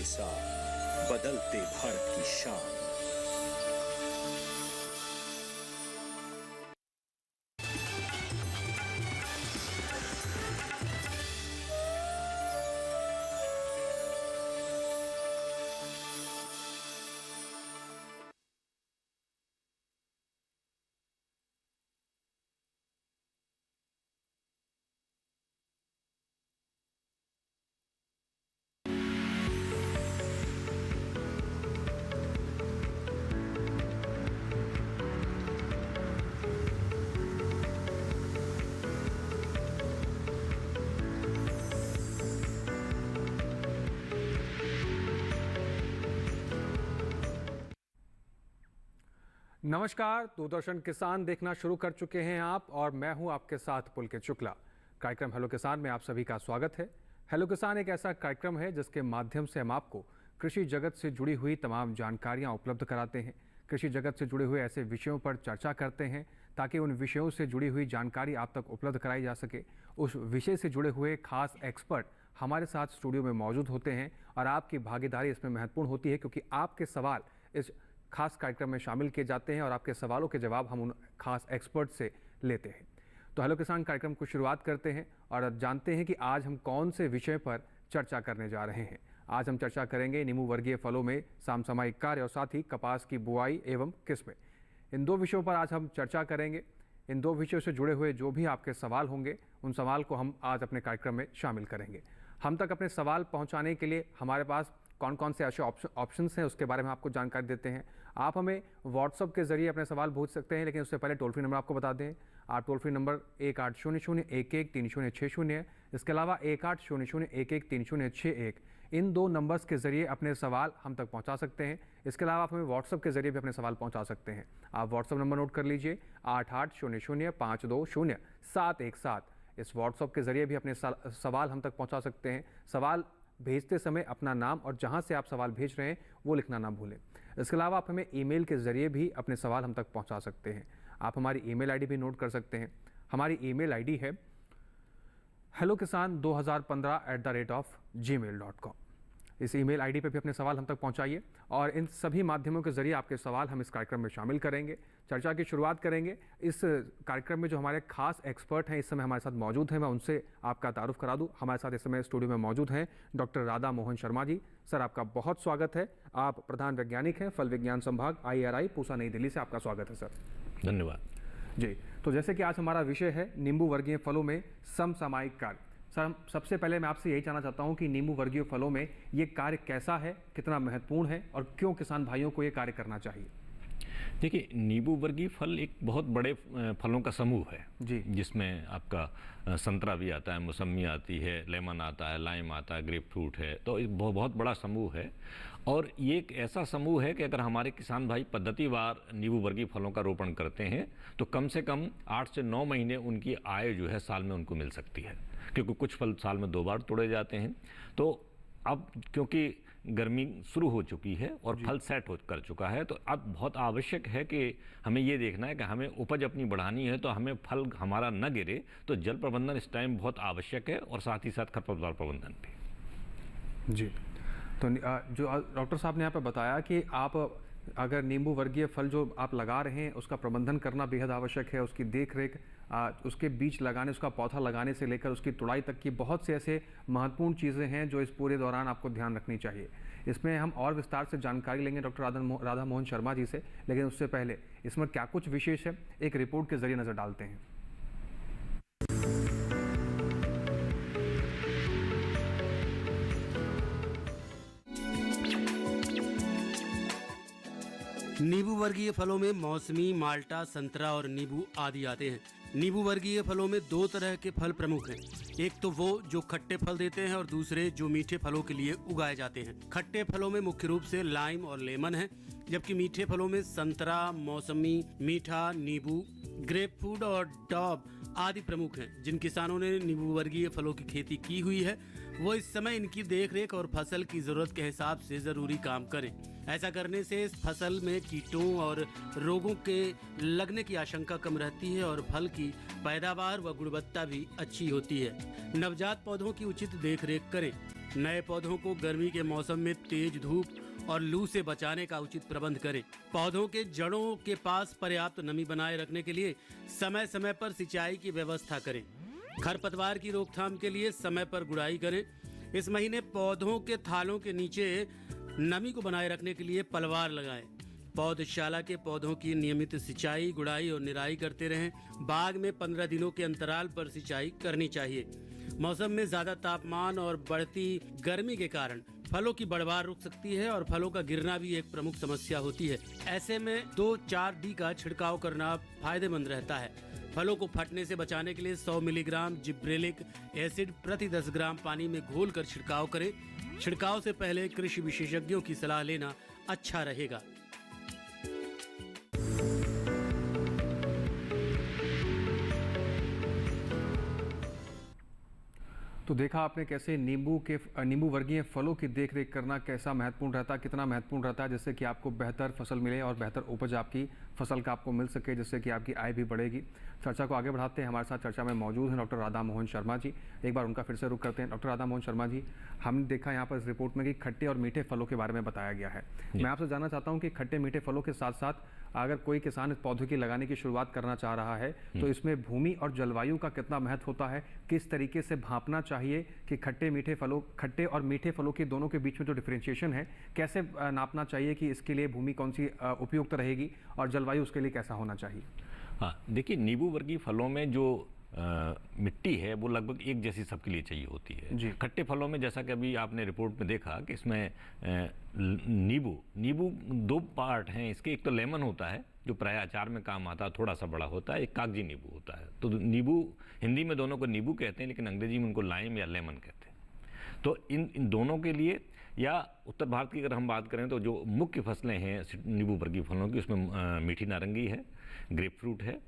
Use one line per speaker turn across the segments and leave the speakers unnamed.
साथ बदलते भारत की शान।
नमस्कार, दूरदर्शन किसान देखना शुरू कर चुके हैं आप और मैं हूं आपके साथ पुलकित शुक्ला। कार्यक्रम हेलो किसान में आप सभी का स्वागत है। हेलो किसान एक ऐसा कार्यक्रम है जिसके माध्यम से हम आपको कृषि जगत से जुड़ी हुई तमाम जानकारियां उपलब्ध कराते हैं। कृषि जगत से जुड़े हुए ऐसे विषयों पर चर्चा करते हैं ताकि उन विषयों से जुड़ी हुई जानकारी आप तक उपलब्ध कराई जा सके। उस विषय से जुड़े हुए खास एक्सपर्ट हमारे साथ स्टूडियो में मौजूद होते हैं और आपकी भागीदारी इसमें महत्वपूर्ण होती है क्योंकि आपके सवाल इस खास कार्यक्रम में शामिल किए जाते हैं और आपके सवालों के जवाब हम उन खास एक्सपर्ट से लेते हैं। तो हेलो किसान कार्यक्रम को शुरुआत करते हैं और जानते हैं कि आज हम कौन से विषय पर चर्चा करने जा रहे हैं। आज हम चर्चा करेंगे नींबू वर्गीय फलों में समसामयिक कार्य और साथ ही कपास की बुआई एवं किस्में। इन दो विषयों पर आज हम चर्चा करेंगे। इन दो विषयों से जुड़े हुए जो भी आपके सवाल होंगे उन सवाल को हम आज अपने कार्यक्रम में शामिल करेंगे। हम तक अपने सवाल पहुँचाने के लिए हमारे पास कौन कौन से ऐसे ऑप्शंस हैं उसके बारे में आपको जानकारी देते हैं। आप हमें व्हाट्सएप के जरिए अपने सवाल पूछ सकते हैं, लेकिन उससे पहले टोल फ्री नंबर आपको बता दें। आप टोल फ्री नंबर 1800-11-3060 है। इसके अलावा 1800-11-3061 इन दो नंबर्स के जरिए अपने सवाल हम तक पहुंचा सकते हैं। इसके अलावा आप हमें व्हाट्सएप के जरिए भी अपने सवाल पहुंचा सकते हैं। आप व्हाट्सएप नंबर नोट कर लीजिए 8800520717। इस व्हाट्सएप के जरिए भी अपने सवाल हम तक पहुँचा सकते हैं। सवाल भेजते समय अपना नाम और जहां से आप सवाल भेज रहे हैं वो लिखना ना भूलें। इसके अलावा आप हमें ईमेल के ज़रिए भी अपने सवाल हम तक पहुंचा सकते हैं। आप हमारी ईमेल आईडी भी नोट कर सकते हैं। हमारी ईमेल आईडी है hellokisan2015@gmail.com। इस ईमेल आईडी पे भी अपने सवाल हम तक पहुंचाइए और इन सभी माध्यमों के जरिए आपके सवाल हम इस कार्यक्रम में शामिल करेंगे। चर्चा की शुरुआत करेंगे। इस कार्यक्रम में जो हमारे खास एक्सपर्ट हैं इस समय हमारे साथ मौजूद हैं, मैं उनसे आपका तारुफ करा दूं। हमारे साथ इस समय स्टूडियो में मौजूद हैं डॉक्टर राधा मोहन शर्मा जी। सर आपका बहुत स्वागत है। आप प्रधान वैज्ञानिक हैं फल विज्ञान संभाग IRI पूसा नई दिल्ली से। आपका स्वागत है सर।
धन्यवाद
जी। तो जैसे कि आज हमारा विषय है नींबू वर्गीय फलों में समसामयिक कार्य। सर सबसे पहले मैं आपसे यही जानना चाहता हूं कि नींबू वर्गीय फलों में ये कार्य कैसा है, कितना महत्वपूर्ण है और क्यों किसान भाइयों को ये कार्य करना चाहिए?
देखिए, नींबू वर्गीय फल एक बहुत बड़े फलों का समूह है
जी,
जिसमें आपका संतरा भी आता है, मौसमी आती है, लेमन आता है, लाइम आता है, ग्रेप फ्रूट है। तो एक बहुत बड़ा समूह है और ये एक ऐसा समूह है कि अगर हमारे किसान भाई पद्धतिवार नींबू वर्गीय फलों का रोपण करते हैं तो कम से कम 8 से 9 महीने उनकी आय जो है साल में उनको मिल सकती है, क्योंकि कुछ फल साल में 2 बार तोड़े जाते हैं। तो अब क्योंकि गर्मी शुरू हो चुकी है और फल सेट हो कर चुका है, तो अब बहुत आवश्यक है कि हमें ये देखना है कि हमें उपज अपनी बढ़ानी है, तो हमें फल हमारा न गिरे। तो जल प्रबंधन इस टाइम बहुत आवश्यक है और साथ ही साथ खरपतवार प्रबंधन भी।
जी। तो जो डॉक्टर साहब ने यहाँ पे बताया कि आप अगर नींबू वर्गीय फल जो आप लगा रहे हैं उसका प्रबंधन करना बेहद आवश्यक है। उसकी देख रेख, उसके बीज लगाने, उसका पौधा लगाने से लेकर उसकी तुड़ाई तक की बहुत से ऐसे महत्वपूर्ण चीज़ें हैं जो इस पूरे दौरान आपको ध्यान रखनी चाहिए। इसमें हम और विस्तार से जानकारी लेंगे डॉक्टर राधा मोहन शर्मा जी से, लेकिन उससे पहले इसमें क्या कुछ विशेष है एक रिपोर्ट के जरिए नज़र डालते हैं।
नींबू वर्गीय फलों में मौसमी, माल्टा, संतरा और नींबू आदि आते हैं। नींबू वर्गीय फलों में 2 तरह के फल प्रमुख हैं। एक तो वो जो खट्टे फल देते हैं और दूसरे जो मीठे फलों के लिए उगाए जाते हैं। खट्टे फलों में मुख्य रूप से लाइम और लेमन है, जबकि मीठे फलों में संतरा, मौसमी, मीठा, नींबू, ग्रेपफ्रूट और डॉब आदि प्रमुख हैं। जिन किसानों ने नींबू वर्गीय फलों की खेती की हुई है वो इस समय इनकी देखरेख और फसल की जरूरत के हिसाब से जरूरी काम करें। ऐसा करने से इस फसल में कीटों और रोगों के लगने की आशंका कम रहती है और फल की पैदावार व गुणवत्ता भी अच्छी होती है। नवजात पौधों की उचित देखरेख करें। नए पौधों को गर्मी के मौसम में तेज धूप और लू से बचाने का उचित प्रबंध करें। पौधों के जड़ों के पास पर्याप्त नमी बनाए रखने के लिए समय समय पर सिंचाई की व्यवस्था करें। खरपतवार की रोकथाम के लिए समय पर गुड़ाई करें। इस महीने पौधों के थालों के नीचे नमी को बनाए रखने के लिए पलवार लगाएं। पौधशाला के पौधों की नियमित सिंचाई, गुड़ाई और निराई करते रहें। बाग में 15 दिनों के अंतराल पर सिंचाई करनी चाहिए। मौसम में ज्यादा तापमान और बढ़ती गर्मी के कारण फलों की बढ़वार रुक सकती है और फलों का गिरना भी एक प्रमुख समस्या होती है। ऐसे में 2,4-D का छिड़काव करना फायदेमंद रहता है। फलों को फटने से बचाने के लिए 100 मिलीग्राम जिब्रेलिक एसिड प्रति 10 ग्राम पानी में घोलकर छिड़काव करें। छिड़काव से पहले कृषि विशेषज्ञों की सलाह लेना अच्छा रहेगा।
तो देखा आपने कैसे नींबू वर्गीय फलों की देखरेख करना कैसा महत्वपूर्ण रहता है, कितना महत्वपूर्ण रहता है, जिससे कि आपको बेहतर फसल मिले और बेहतर उपज आपकी फसल का आपको मिल सके, जिससे कि आपकी आय भी बढ़ेगी। चर्चा को आगे बढ़ाते हैं। हमारे साथ चर्चा में मौजूद हैं डॉक्टर राधा मोहन शर्मा जी। एक बार उनका फिर से रुख करते हैं। डॉक्टर राधा मोहन शर्मा जी, हमने देखा यहाँ पर इस रिपोर्ट में कि खट्टे और मीठे फलों के बारे में बताया गया है। मैं आपसे जानना चाहता हूँ कि खट्टे मीठे फलों के साथ साथ अगर कोई किसान इस पौधे की लगाने की शुरुआत करना चाह रहा है तो इसमें भूमि और जलवायु का कितना महत्व होता है, किस तरीके से भांपना चाहिए कि खट्टे और मीठे फलों के दोनों के बीच में जो डिफरेंशिएशन है कैसे नापना चाहिए कि इसके लिए भूमि कौन सी उपयुक्त रहेगी और जलवायु उसके लिए कैसा होना चाहिए?
हाँ, देखिए, नींबू वर्गीय फलों में जो मिट्टी है वो लगभग एक जैसी सबके लिए चाहिए होती है। खट्टे फलों में जैसा कि अभी आपने रिपोर्ट में देखा कि इसमें नींबू 2 पार्ट हैं इसके। एक तो लेमन होता है जो प्राय अचार में काम आता है, थोड़ा सा बड़ा होता है। एक कागजी नींबू होता है। तो नींबू हिंदी में दोनों को नींबू कहते हैं, लेकिन अंग्रेजी में उनको लाइम या लेमन कहते हैं। तो इन दोनों के लिए, या उत्तर भारत की अगर हम बात करें तो जो मुख्य फसलें हैं नींबू वर्गीय फलों की, उसमें मीठी नारंगी है, ग्रेप फ्रूट है,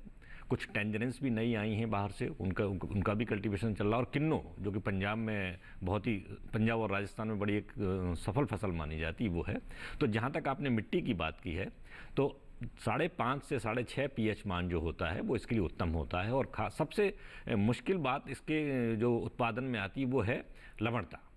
कुछ टेंजरेंस भी नई आई हैं बाहर से, उनका भी कल्टीवेशन चल रहा है। और किन्नो, जो कि पंजाब में पंजाब और राजस्थान में बड़ी एक सफल फसल मानी जाती है, वो है। तो जहाँ तक आपने मिट्टी की बात की है, तो 5.5 से 6.5 pH मान जो होता है वो इसके लिए उत्तम होता है। और सबसे मुश्किल बात इसके जो उत्पादन में आती है वो है लवणता।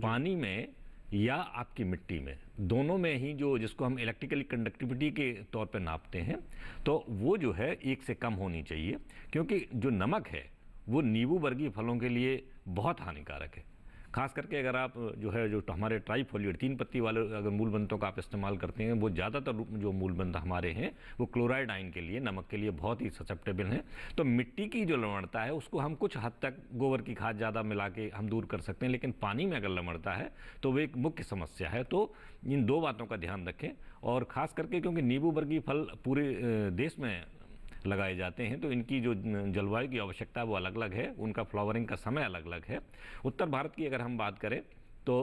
पानी में या आपकी मिट्टी में, दोनों में ही जिसको हम इलेक्ट्रिकली कंडक्टिविटी के तौर पे नापते हैं, तो वो जो है 1 से कम होनी चाहिए, क्योंकि जो नमक है वो नींबू वर्गीय फलों के लिए बहुत हानिकारक है। खास करके अगर आप जो हमारे ट्राइफोलिएट 3 पत्ती वाले अगर मूलबंतों का आप इस्तेमाल करते हैं, वो ज़्यादातर जो मूलबंत हमारे हैं वो क्लोराइड आयन के लिए, नमक के लिए बहुत ही ससेप्टेबल हैं। तो मिट्टी की जो लवणता है उसको हम कुछ हद तक गोबर की खाद ज़्यादा मिला के हम दूर कर सकते हैं, लेकिन पानी में अगर लवणता है तो वो एक मुख्य समस्या है। तो इन 2 बातों का ध्यान रखें। और ख़ास करके क्योंकि नींबू वर्गीय फल पूरे देश में लगाए जाते हैं, तो इनकी जो जलवायु की आवश्यकता है वो अलग अलग है, उनका फ्लावरिंग का समय अलग अलग है। उत्तर भारत की अगर हम बात करें तो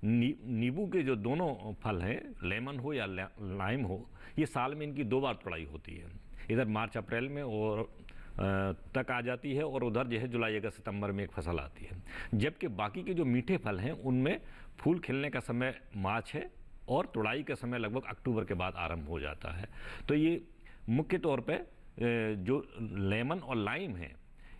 नींबू के जो दोनों फल हैं, लेमन हो या लाइम हो, ये साल में इनकी 2 बार तुड़ाई होती है। इधर मार्च अप्रैल में और तक आ जाती है, और उधर जो है जुलाई अगस्त सितंबर में एक फसल आती है। जबकि बाकी के जो मीठे फल हैं उनमें फूल खिलने का समय मार्च है और तुड़ाई का समय लगभग अक्टूबर के बाद आरंभ हो जाता है। तो ये मुख्य तौर पे जो लेमन और लाइम है,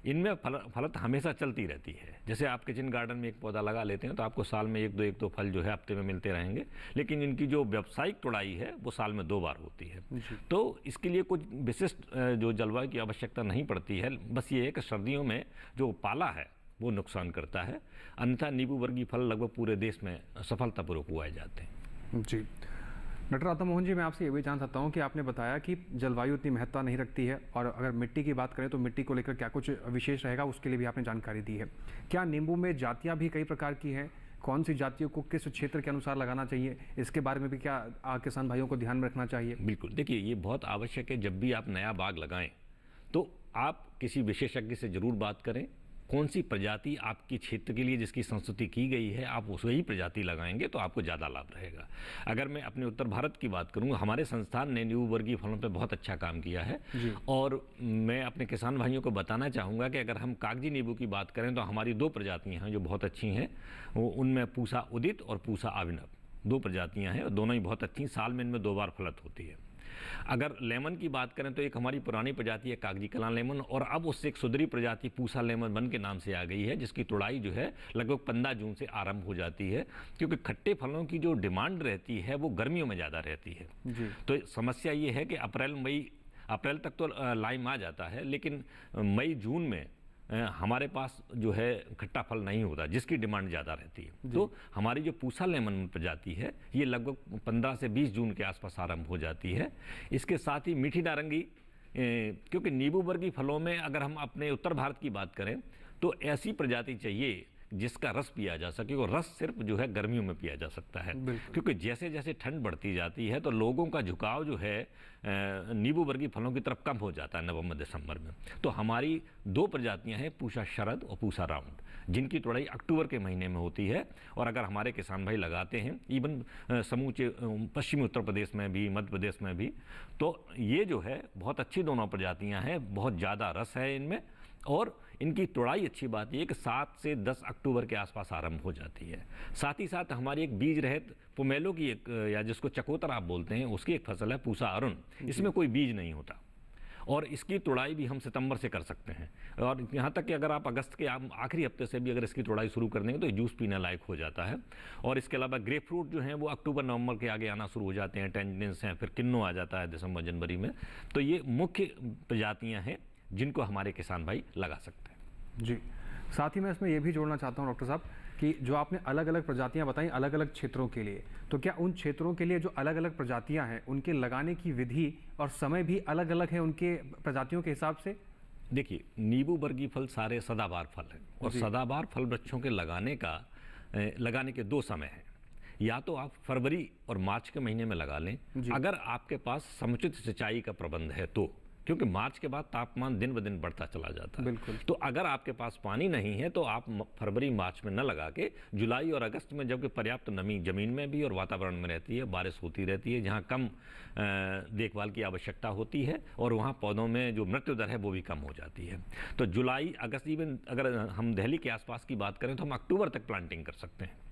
इनमें फलत हमेशा चलती रहती है। जैसे आप किचन गार्डन में एक पौधा लगा लेते हैं तो आपको साल में एक दो फल जो है हफ्ते में मिलते रहेंगे, लेकिन इनकी जो व्यावसायिक तुड़ाई है वो साल में 2 बार होती है। तो इसके लिए कुछ विशिष्ट जो जलवायु की आवश्यकता नहीं पड़ती है। बस ये है कि सर्दियों में जो पाला है वो नुकसान करता है, अन्यथा नींबू वर्गीय फल लगभग पूरे देश में सफलतापूर्वक उगाए जाते हैं।
जी डॉक्टर राधा मोहन जी, मैं आपसे ये भी जान सकता हूँ कि आपने बताया कि जलवायु इतनी महत्ता नहीं रखती है, और अगर मिट्टी की बात करें तो मिट्टी को लेकर क्या कुछ विशेष रहेगा, उसके लिए भी आपने जानकारी दी है। क्या नींबू में जातियाँ भी कई प्रकार की हैं? कौन सी जातियों को किस क्षेत्र के अनुसार लगाना चाहिए, इसके बारे में भी क्या किसान भाइयों को ध्यान में रखना चाहिए?
बिल्कुल, देखिए, ये बहुत आवश्यक है। जब भी आप नया बाग लगाएं तो आप किसी विशेषज्ञ से ज़रूर बात करें। कौन सी प्रजाति आपकी क्षेत्र के लिए जिसकी संस्तुति की गई है, आप उस वही प्रजाति लगाएंगे तो आपको ज़्यादा लाभ रहेगा। अगर मैं अपने उत्तर भारत की बात करूँ, हमारे संस्थान ने नींबू वर्गीय फलों पे बहुत अच्छा काम किया है। और मैं अपने किसान भाइयों को बताना चाहूँगा कि अगर हम कागजी नींबू की बात करें तो हमारी 2 प्रजातियाँ हैं जो बहुत अच्छी हैं। उनमें पूसा उदित और पूसा अभिनव 2 प्रजातियाँ हैं, और दोनों ही बहुत अच्छी। साल में इनमें 2 बार फलत होती है। अगर लेमन की बात करें तो एक हमारी पुरानी प्रजाति है कागजी कलां लेमन, और अब उससे एक सुधरी प्रजाति पूसा लेमन बन के नाम से आ गई है, जिसकी तुड़ाई जो है लगभग 15 जून से आरंभ हो जाती है, क्योंकि खट्टे फलों की जो डिमांड रहती है वो गर्मियों में ज़्यादा रहती है जी। तो समस्या ये है कि अप्रैल तक तो लाइम आ जाता है, लेकिन मई जून में हमारे पास जो है खट्टा फल नहीं होता, जिसकी डिमांड ज़्यादा रहती है। तो हमारी जो पूसा लेमन प्रजाति है ये लगभग 15 से 20 जून के आसपास आरंभ हो जाती है। इसके साथ ही मीठी नारंगी, क्योंकि नींबू वर्गीय फलों में अगर हम अपने उत्तर भारत की बात करें तो ऐसी प्रजाति चाहिए जिसका रस पिया जा सके, और रस सिर्फ जो है गर्मियों में पिया जा सकता है, क्योंकि जैसे जैसे ठंड बढ़ती जाती है तो लोगों का झुकाव जो है नींबू वर्गीय फलों की तरफ कम हो जाता है नवंबर दिसंबर में। तो हमारी 2 प्रजातियां हैं, पूसा शरद और पूसा राउंड, जिनकी तुड़ाई अक्टूबर के महीने में होती है। और अगर हमारे किसान भाई लगाते हैं इवन समूचे पश्चिमी उत्तर प्रदेश में भी, मध्य प्रदेश में भी, तो ये जो है बहुत अच्छी दोनों प्रजातियाँ हैं, बहुत ज़्यादा रस है इनमें, और इनकी तुड़ाई अच्छी बात यह है कि 7 से 10 अक्टूबर के आसपास आरंभ हो जाती है। साथ ही साथ हमारी एक बीज रहित पोमेलो की एक, या जिसको चकोतर आप बोलते हैं, उसकी एक फसल है पूसा अरुण। इसमें कोई बीज नहीं होता और इसकी तुड़ाई भी हम सितंबर से कर सकते हैं, और यहाँ तक कि अगर आप अगस्त के आखिरी हफ्ते से भी अगर इसकी तुड़ाई शुरू कर देंगे तो जूस पीने लायक हो जाता है। और इसके अलावा ग्रेप फ्रूट जो हैं वो अक्टूबर नवंबर के आगे आना शुरू हो जाते हैं, टेंजिन्स हैं, फिर किन्नो आ जाता है दिसंबर जनवरी में। तो ये मुख्य प्रजातियाँ हैं जिनको हमारे किसान भाई लगा सकते हैं
जी। साथ ही मैं इसमें यह भी जोड़ना चाहता हूँ डॉक्टर साहब कि जो आपने अलग अलग प्रजातियां बताई अलग अलग क्षेत्रों के लिए, तो क्या उन क्षेत्रों के लिए जो अलग अलग प्रजातियां हैं उनके लगाने की विधि और समय भी अलग अलग है उनके प्रजातियों के हिसाब से?
देखिए, नींबू वर्गीय फल सारे सदाबहार फल हैं, और सदाबहार फल वृक्षों के लगाने के 2 समय हैं। या तो आप फरवरी और मार्च के महीने में लगा लें, अगर आपके पास समुचित सिंचाई का प्रबंध है तो, क्योंकि मार्च के बाद तापमान दिन ब दिन बढ़ता चला जाता है। तो अगर आपके पास पानी नहीं है तो आप फरवरी मार्च में न लगा के जुलाई और अगस्त में, जबकि पर्याप्त नमी जमीन में भी और वातावरण में रहती है, बारिश होती रहती है, जहाँ कम देखभाल की आवश्यकता होती है और वहाँ पौधों में जो मृत्यु दर है वो भी कम हो जाती है। तो जुलाई अगस्त, इवन अगर हम दिल्ली के आसपास की बात करें तो हम अक्टूबर तक प्लांटिंग कर सकते हैं।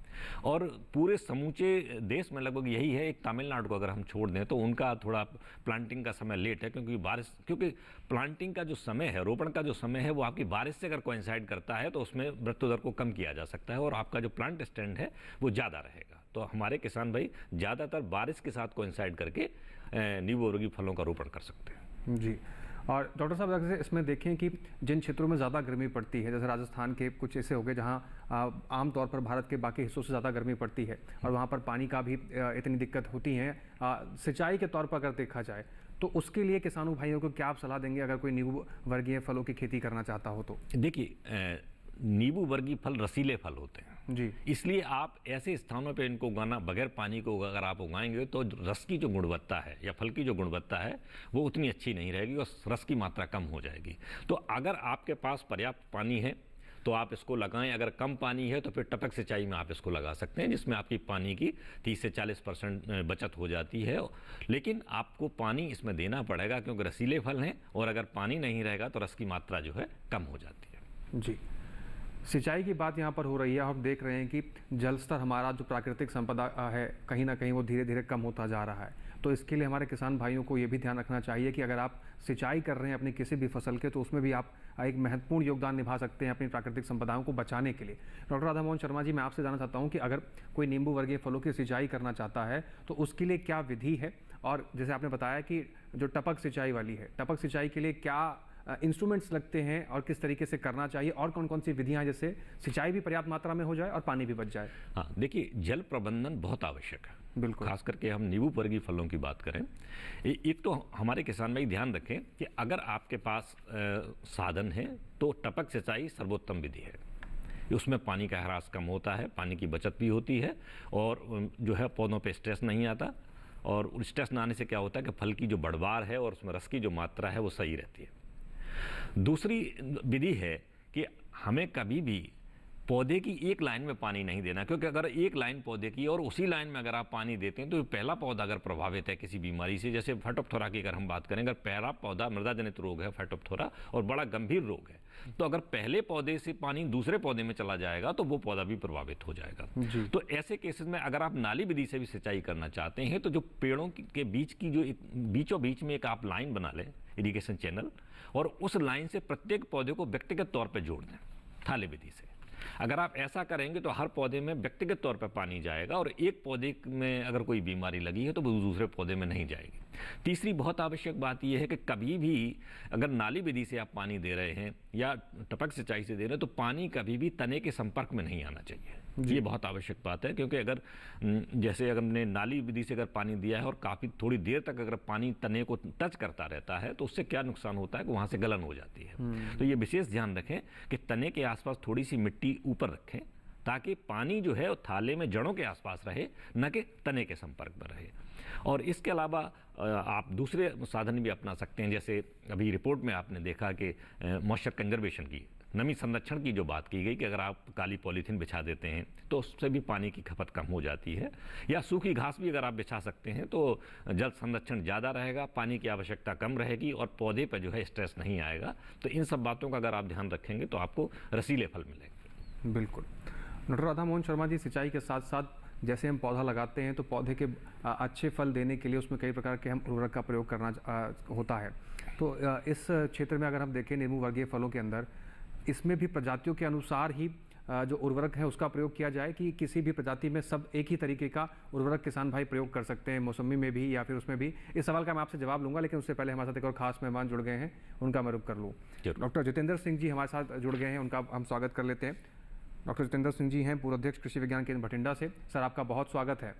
और पूरे समूचे देश में लगभग यही है। एक तमिलनाडु को अगर हम छोड़ दें तो उनका थोड़ा प्लांटिंग का समय लेट है, क्योंकि प्लांटिंग का जो समय है, रोपण का जो समय है, वो आपकी बारिश से अगर कोइंसाइड करता है तो उसमें मृत्यु दर को कम किया जा सकता है और आपका जो प्लांट स्टैंड है वो ज़्यादा रहेगा। तो हमारे किसान भाई ज़्यादातर बारिश के साथ कोइंसाइड करके नींबू वर्गीय फलों का रोपण कर सकते हैं जी।
और डॉक्टर साहब अगर इसमें देखें कि जिन क्षेत्रों में ज़्यादा गर्मी पड़ती है, जैसे राजस्थान के कुछ ऐसे हो गए जहाँ आमतौर पर भारत के बाकी हिस्सों से ज़्यादा गर्मी पड़ती है और वहाँ पर पानी का भी इतनी दिक्कत होती है, सिंचाई के तौर पर अगर देखा जाए तो उसके लिए किसानों भाइयों को क्या आप सलाह देंगे अगर कोई नींबू वर्गीय फलों की खेती करना चाहता हो तो?
देखिए, नींबू वर्गीय फल रसीले फल होते हैं जी, इसलिए आप ऐसे स्थानों पे इनको उगाना, बगैर पानी को अगर आप उगाएंगे तो रस की जो गुणवत्ता है या फल की जो गुणवत्ता है वो उतनी अच्छी नहीं रहेगी और रस की मात्रा कम हो जाएगी। तो अगर आपके पास पर्याप्त पानी है तो आप इसको लगाएं, अगर कम पानी है तो फिर टपक सिंचाई में आप इसको लगा सकते हैं, जिसमें आपकी पानी की 30 से 40% बचत हो जाती है। लेकिन आपको पानी इसमें देना पड़ेगा क्योंकि रसीले फल हैं और अगर पानी नहीं रहेगा तो रस की मात्रा जो है कम हो जाती है
जी। सिंचाई की बात यहाँ पर हो रही है, हम देख रहे हैं कि जल स्तर हमारा जो प्राकृतिक संपदा है कहीं ना कहीं वो धीरे धीरे कम होता जा रहा है। तो इसके लिए हमारे किसान भाइयों को ये भी ध्यान रखना चाहिए कि अगर आप सिंचाई कर रहे हैं अपनी किसी भी फसल के तो उसमें भी आप एक महत्वपूर्ण योगदान निभा सकते हैं अपनी प्राकृतिक संपदाओं को बचाने के लिए। डॉक्टर राधा मोहन शर्मा जी, मैं आपसे जानना चाहता हूँ कि अगर कोई नींबू वर्गीय फलों की सिंचाई करना चाहता है तो उसके लिए क्या विधि है, और जैसे आपने बताया कि जो टपक सिंचाई वाली है, टपक सिंचाई के लिए क्या इंस्ट्रूमेंट्स लगते हैं और किस तरीके से करना चाहिए और कौन कौन सी विधियां जिससे सिंचाई भी पर्याप्त मात्रा में हो जाए और पानी भी बच जाए?
हाँ, देखिए, जल प्रबंधन बहुत आवश्यक है,
बिल्कुल।
खास करके हम नींबू वर्गीय फलों की बात करें, एक तो हमारे किसान भाई ध्यान रखें कि अगर आपके पास साधन है तो टपक सिंचाई सर्वोत्तम विधि है। उसमें पानी का ह्रास कम होता है, पानी की बचत भी होती है और जो है पौधों पे स्ट्रेस नहीं आता, और स्ट्रेस न आने से क्या होता है कि फल की जो बढ़वार है और उसमें रस की जो मात्रा है वो सही रहती है। दूसरी विधि है कि हमें कभी भी पौधे की एक लाइन में पानी नहीं देना, क्योंकि अगर एक लाइन पौधे की और उसी लाइन में अगर आप पानी देते हैं तो पहला पौधा अगर प्रभावित है किसी बीमारी से, जैसे फाइटोप्थोरा की अगर हम बात करें, अगर पहला पौधा मृदा जनित रोग है फाइटोप्थोरा और बड़ा गंभीर रोग है, तो अगर पहले पौधे से पानी दूसरे पौधे में चला जाएगा तो वो पौधा भी प्रभावित हो जाएगा। तो ऐसे केसेस में अगर आप नाली विधि से भी सिंचाई करना चाहते हैं तो जो पेड़ों के बीच की जो एक बीचों बीच में एक आप लाइन बना लें, इरिगेशन चैनल, और उस लाइन से प्रत्येक पौधे को व्यक्तिगत तौर पर जोड़ दें थाली विधि से। अगर आप ऐसा करेंगे तो हर पौधे में व्यक्तिगत तौर पर पानी जाएगा और एक पौधे में अगर कोई बीमारी लगी है तो वो दूसरे पौधे में नहीं जाएगी। तीसरी बहुत आवश्यक बात यह है कि कभी भी अगर नाली विधि से आप पानी दे रहे हैं या टपक सिंचाई से दे रहे हैं तो पानी कभी भी तने के संपर्क में नहीं आना चाहिए। ये बहुत आवश्यक बात है, क्योंकि अगर जैसे अगर हमने नाली विधि से अगर पानी दिया है और काफ़ी थोड़ी देर तक अगर पानी तने को टच करता रहता है तो उससे क्या नुकसान होता है कि वहाँ से गलन हो जाती है। तो ये विशेष ध्यान रखें कि तने के आसपास थोड़ी सी मिट्टी ऊपर रखें ताकि पानी जो है वो थाले में जड़ों के आसपास रहे, न कि तने के संपर्क में रहे। और इसके अलावा आप दूसरे साधन भी अपना सकते हैं, जैसे अभी रिपोर्ट में आपने देखा कि मॉइस्चर कंजर्वेशन की, नमी संरक्षण की जो बात की गई कि अगर आप काली पॉलीथीन बिछा देते हैं तो उससे भी पानी की खपत कम हो जाती है, या सूखी घास भी अगर आप बिछा सकते हैं तो जल संरक्षण ज़्यादा रहेगा, पानी की आवश्यकता कम रहेगी और पौधे पर जो है स्ट्रेस नहीं आएगा। तो इन सब बातों का अगर आप ध्यान रखेंगे तो आपको रसीले फल मिलेंगे।
बिल्कुल। डॉक्टर राधा मोहन शर्मा जी, सिंचाई के साथ साथ जैसे हम पौधा लगाते हैं तो पौधे के अच्छे फल देने के लिए उसमें कई प्रकार के हम उर्वरक का प्रयोग करना होता है। तो इस क्षेत्र में अगर हम देखें नींबू वर्गीय फलों के अंदर, इसमें भी प्रजातियों के अनुसार ही जो उर्वरक है उसका प्रयोग किया जाए कि किसी भी प्रजाति में सब एक ही तरीके का उर्वरक किसान भाई प्रयोग कर सकते हैं, मौसमी में भी या फिर उसमें भी? इस सवाल का मैं आपसे जवाब लूंगा, लेकिन उससे पहले हमारे साथ एक और खास मेहमान जुड़ गए हैं, उनका मैं रुख कर लूँ। डॉक्टर जितेंद्र सिंह जी हमारे साथ जुड़ गए हैं, उनका हम स्वागत कर लेते हैं। डॉक्टर जितेंद्र सिंह जी हैं पूर्व अध्यक्ष कृषि विज्ञान केंद्र भटिंडा से। सर, आपका बहुत स्वागत है।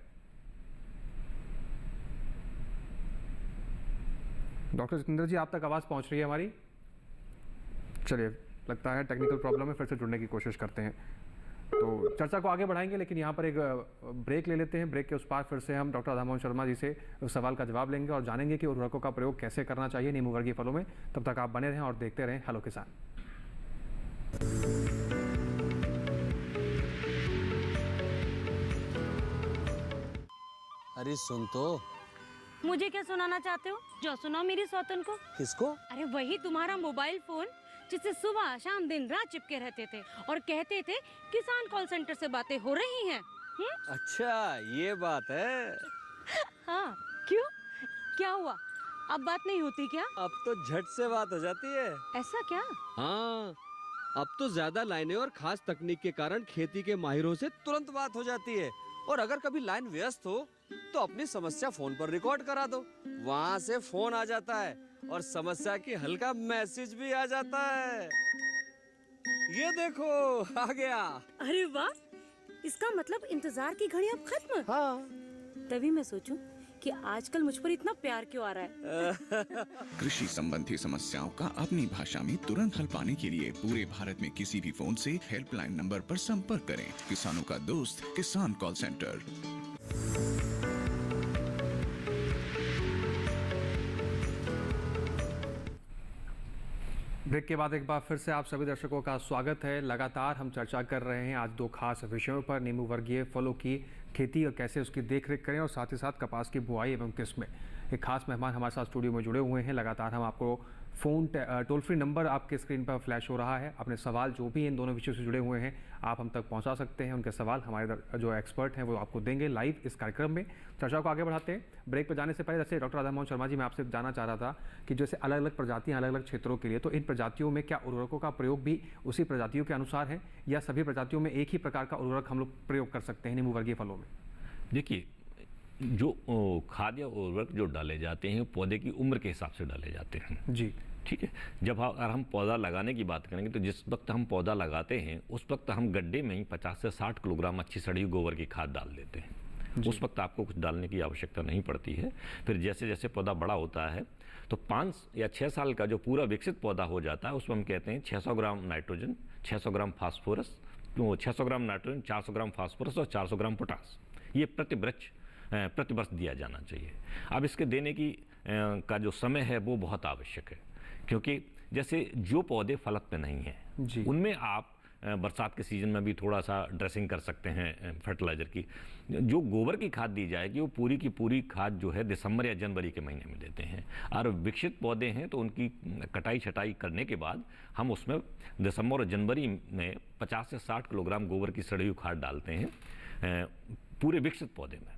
डॉक्टर जितेंद्र जी, आप तक आवाज़ पहुंच रही है हमारी? चलिए, लगता है टेक्निकल प्रॉब्लम है, फिर से जुड़ने की कोशिश करते हैं। तो चर्चा को आगे बढ़ाएंगे, लेकिन यहाँ पर एक ब्रेक ले लेते हैं। ब्रेक के उस पार फिर से हम डॉक्टर राधा मोहन शर्मा जी से उस सवाल का जवाब लेंगे और जानेंगे कि उर्वरकों का प्रयोग कैसे करना चाहिए नींबू वर्गीय फलों में। तब तक आप बने रहें और देखते रहें हेलो किसान।
अरे सुन तो।
मुझे क्या सुनाना चाहते हो? जो सुनाओ मेरी सौतन को।
किसको?
अरे वही तुम्हारा मोबाइल फोन जिससे सुबह शाम दिन रात चिपके रहते थे और कहते थे किसान कॉल सेंटर से बातें हो रही हैं।
अच्छा, ये बात है।
हाँ, क्यों? क्या हुआ? अब बात नहीं होती क्या?
अब तो झट से बात हो जाती है।
ऐसा क्या?
हाँ, अब तो ज्यादा लाइनें और खास तकनीक के कारण खेती के माहिरों से तुरंत बात हो जाती है। और अगर कभी लाइन व्यस्त हो तो अपनी समस्या फोन पर रिकॉर्ड करा दो, वहाँ से फोन आ जाता है और समस्या की हल का मैसेज भी आ जाता है। ये देखो, आ गया।
अरे वाह, इसका मतलब इंतजार की घड़ी अब खत्म।
हाँ।
तभी मैं सोचूं कि आजकल मुझ पर इतना प्यार क्यों आ रहा है।
कृषि संबंधी समस्याओं का अपनी भाषा में तुरंत हल पाने के लिए पूरे भारत में किसी भी फोन से हेल्पलाइन नंबर पर संपर्क करें। किसानों का दोस्त किसान कॉल सेंटर।
ब्रेक के बाद एक बार फिर से आप सभी दर्शकों का स्वागत है। लगातार हम चर्चा कर रहे हैं आज दो खास विषयों पर, नींबू वर्गीय फलों की खेती और कैसे उसकी देखरेख करें, और साथ ही साथ कपास की बुआई एवं किस्में। एक खास मेहमान हमारे साथ स्टूडियो में जुड़े हुए हैं। लगातार हम आपको फ़ोन टोल फ्री नंबर आपके स्क्रीन पर फ्लैश हो रहा है। अपने सवाल जो भी इन दोनों विषयों से जुड़े हुए हैं आप हम तक पहुंचा सकते हैं। उनके सवाल हमारे जो एक्सपर्ट हैं वो आपको देंगे लाइव इस कार्यक्रम में। चर्चा को आगे बढ़ाते हैं। ब्रेक पर जाने से पहले जैसे डॉक्टर राधा मोहन शर्मा जी, मैं आपसे जानना चाह रहा था कि जैसे अलग अलग प्रजातियाँ अलग अलग क्षेत्रों के लिए, तो इन प्रजातियों में क्या उर्वरकों का प्रयोग भी उसी प्रजातियों के अनुसार है या सभी प्रजातियों में एक ही प्रकार का उर्वरक हम लोग प्रयोग कर सकते हैं नींबू वर्गीय फलों में?
देखिए, जो खाद्य उर्वरक जो डाले जाते हैं पौधे की उम्र के हिसाब से डाले जाते हैं
जी,
ठीक है। जब अगर हम पौधा लगाने की बात करेंगे तो जिस वक्त हम पौधा लगाते हैं उस वक्त हम गड्ढे में ही 50 से 60 किलोग्राम अच्छी सड़ी हुई गोबर की खाद डाल देते हैं। उस वक्त आपको कुछ डालने की आवश्यकता नहीं पड़ती है। फिर जैसे जैसे पौधा बड़ा होता है तो 5 या 6 साल का जो पूरा विकसित पौधा हो जाता है उसमें हम कहते हैं 600 gram nitrogen, 600 gram phosphorus, 600 gram nitrogen, 400 gram phosphorus और 400 ग्राम पोटास, ये प्रति वर्ष दिया जाना चाहिए। अब इसके देने की का जो समय है वो बहुत आवश्यक है, क्योंकि जैसे जो पौधे फलक पे नहीं हैं उनमें आप बरसात के सीजन में भी थोड़ा सा ड्रेसिंग कर सकते हैं फर्टिलाइज़र की। जो गोबर की खाद दी जाएगी वो पूरी की पूरी खाद जो है दिसंबर या जनवरी के महीने में देते हैं, और विकसित पौधे हैं तो उनकी कटाई छटाई करने के बाद हम उसमें दिसंबर और जनवरी में 50 से 60 किलोग्राम गोबर की सड़ी हुई खाद डालते हैं पूरे विकसित पौधे में,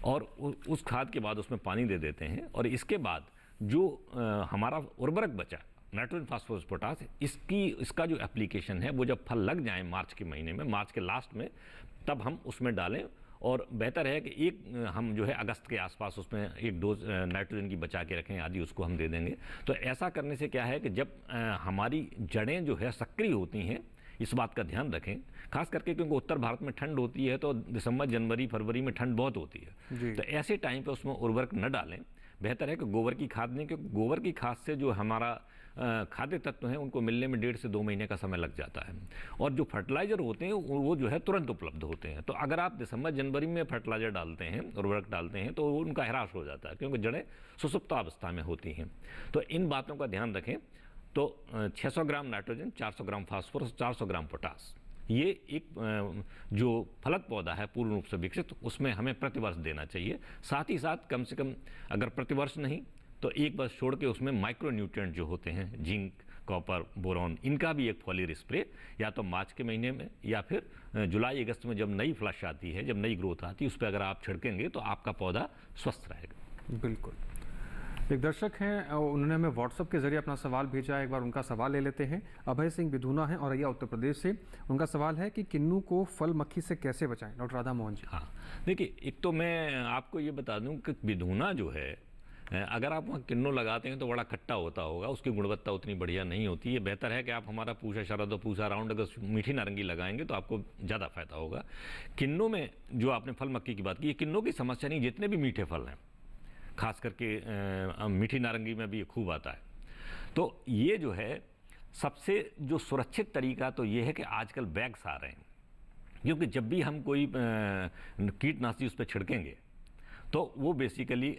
और उस खाद के बाद उसमें पानी दे देते हैं। और इसके बाद जो हमारा उर्वरक बचा नाइट्रोजन फास्फोरस पोटास, इसका जो एप्लीकेशन है वो जब फल लग जाए मार्च के महीने में, मार्च के लास्ट में, तब हम उसमें डालें। और बेहतर है कि हम जो है अगस्त के आसपास उसमें एक डोज नाइट्रोजन की बचा के रखें, आदि उसको हम दे देंगे। तो ऐसा करने से क्या है कि जब हमारी जड़ें जो है सक्रिय होती हैं, इस बात का ध्यान रखें, खास करके क्योंकि उत्तर भारत में ठंड होती है तो दिसंबर जनवरी फरवरी में ठंड बहुत होती है, तो ऐसे टाइम पे उसमें उर्वरक न डालें। बेहतर है कि गोबर की खाद दें, क्योंकि गोबर की खाद से जो हमारा खाद्य तत्व हैं उनको मिलने में 1.5 से 2 महीने का समय लग जाता है, और जो फर्टिलाइज़र होते हैं वो जो है तुरंत उपलब्ध होते हैं। तो अगर आप दिसंबर जनवरी में फर्टिलाइज़र डालते हैं, उर्वरक डालते हैं, तो उनका ह्रास हो जाता है क्योंकि जड़ें सुसुप्तावस्था में होती हैं। तो इन बातों का ध्यान रखें। तो 600 gram nitrogen, 400 gram phosphorus, 400 gram potash, ये एक जो फलक पौधा है पूर्ण रूप से विकसित, उसमें हमें प्रतिवर्ष देना चाहिए। साथ ही साथ कम से कम अगर प्रतिवर्ष नहीं तो एक वर्ष छोड़ के उसमें माइक्रो न्यूट्रिएंट जो होते हैं, जिंक, कॉपर, बोरॉन, इनका भी एक फॉलियर स्प्रे या तो मार्च के महीने में या फिर जुलाई अगस्त में जब नई फ्लश आती है, जब नई ग्रोथ आती है, उस पर अगर आप छिड़केंगे तो आपका पौधा स्वस्थ रहेगा।
बिल्कुल। एक दर्शक हैं, उन्होंने हमें व्हाट्सएप के जरिए अपना सवाल भेजा है, एक बार उनका सवाल ले लेते हैं। अभय सिंह बिधूना है औरैया उत्तर प्रदेश से। उनका सवाल है कि किन्नू को फल मक्खी से कैसे बचाएं। डॉक्टर राधा मोहन जी।
हाँ, देखिए, एक तो मैं आपको ये बता दूं कि बिधूना जो है, अगर आप वहाँ किन्नू लगाते हैं तो बड़ा खट्टा होता होगा, उसकी गुणवत्ता उतनी बढ़िया नहीं होती है। बेहतर है कि आप हमारा पूषा शरद और पूषा राउंड अगर मीठी नारंगी लगाएंगे तो आपको ज़्यादा फायदा होगा। किन्नू में जो आपने फल मक्खी की बात की, ये किन्नू की समस्या नहीं, जितने भी मीठे फल हैं, खास करके मीठी नारंगी में भी ये खूब आता है। तो ये जो है सबसे जो सुरक्षित तरीका तो ये है कि आजकल बैग्स आ रहे हैं, क्योंकि जब भी हम कोई कीटनाशी उस पर छिड़केंगे तो वो बेसिकली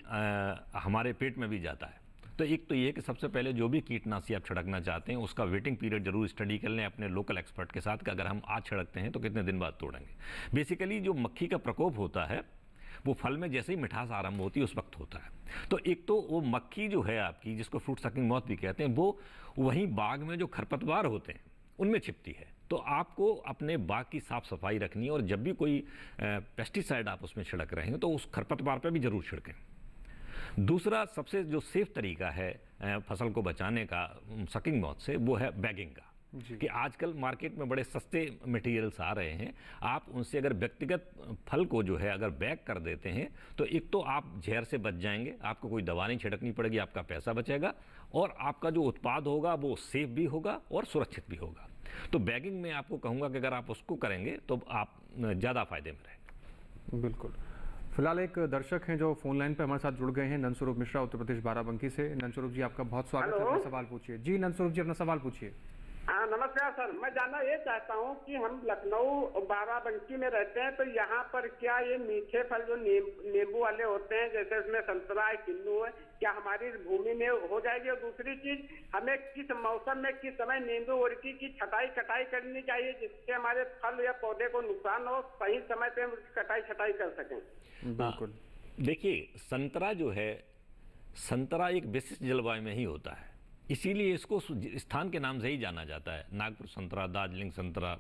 हमारे पेट में भी जाता है। तो एक तो ये कि सबसे पहले जो भी कीटनाशी आप छिड़कना चाहते हैं उसका वेटिंग पीरियड जरूर स्टडी कर लें अपने लोकल एक्सपर्ट के साथ कि अगर हम आज छिड़कते हैं तो कितने दिन बाद तोड़ेंगे। बेसिकली जो मक्खी का प्रकोप होता है वो फल में जैसे ही मिठास आरंभ होती है उस वक्त होता है। तो एक तो वो मक्खी जो है आपकी, जिसको फ्रूट सकिंग मॉथ भी कहते हैं, वो वहीं बाग में जो खरपतवार होते हैं उनमें छिपती है। तो आपको अपने बाग की साफ सफाई रखनी है, और जब भी कोई पेस्टिसाइड आप उसमें छिड़क रहे हैं तो उस खरपतवार पर भी जरूर छिड़कें। दूसरा सबसे जो सेफ तरीका है फसल को बचाने का सकिंग मॉथ से, वो है बैगिंग का। कि आजकल मार्केट में बड़े सस्ते मटेरियल्स आ रहे हैं, आप उनसे अगर व्यक्तिगत फल को जो है अगर बैग कर देते हैं तो एक तो आप जहर से बच जाएंगे, आपको कोई दवा नहीं छिड़कनी पड़ेगी, आपका पैसा बचेगा, और आपका जो उत्पाद होगा वो सेफ भी होगा और सुरक्षित भी होगा। तो बैगिंग में आपको कहूँगा कि अगर आप उसको करेंगे तो आप ज़्यादा फायदे में रहेंगे।
बिल्कुल। फिलहाल एक दर्शक हैं जो फोन लाइन पर हमारे साथ जुड़ गए हैं, नंदस्वरूप मिश्रा, उत्तर प्रदेश बाराबंकी से। नंदस्वरूप जी, आपका बहुत स्वागत है, अपना सवाल पूछिए। जी नंदस्वरूप जी, अपना सवाल पूछिए।
हाँ नमस्कार सर, मैं जानना ये चाहता हूँ कि हम लखनऊ बाराबंकी में रहते हैं, तो यहाँ पर क्या ये मीठे फल जो नींबू वाले होते हैं, जैसे उसमें संतरा है, किन्नू है, क्या हमारी भूमि में हो जाएगी? और दूसरी चीज, हमें किस मौसम में किस समय नींबू वर्गी की कटाई करनी चाहिए जिससे हमारे फल या पौधे को नुकसान हो, सही समय पे हम कटाई छटाई कर सकें?
बिल्कुल।
देखिए, संतरा जो है, संतरा एक विशिष्ट जलवायु में ही होता है, इसीलिए इसको स्थान के नाम से ही जाना जाता है। नागपुर संतरा, दार्जिलिंग संतरा,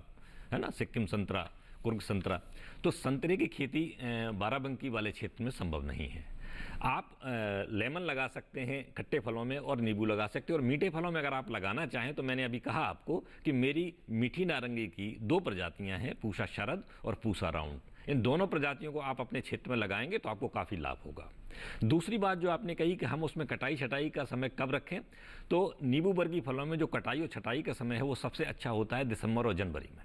है ना, सिक्किम संतरा, कुर्ग संतरा। तो संतरे की खेती बाराबंकी वाले क्षेत्र में संभव नहीं है। आप लेमन लगा सकते हैं खट्टे फलों में, और नींबू लगा सकते हैं। और मीठे फलों में अगर आप लगाना चाहें तो मैंने अभी कहा आपको कि मेरी मीठी नारंगी की 2 प्रजातियां हैं, पूषा शरद और पूषा राउंड। इन दोनों प्रजातियों को आप अपने क्षेत्र में लगाएंगे तो आपको काफ़ी लाभ होगा। दूसरी बात जो आपने कही कि हम उसमें कटाई छटाई का समय कब रखें, तो नींबू वर्गीय फलों में जो कटाई और छटाई का समय है वो सबसे अच्छा होता है दिसंबर और जनवरी में।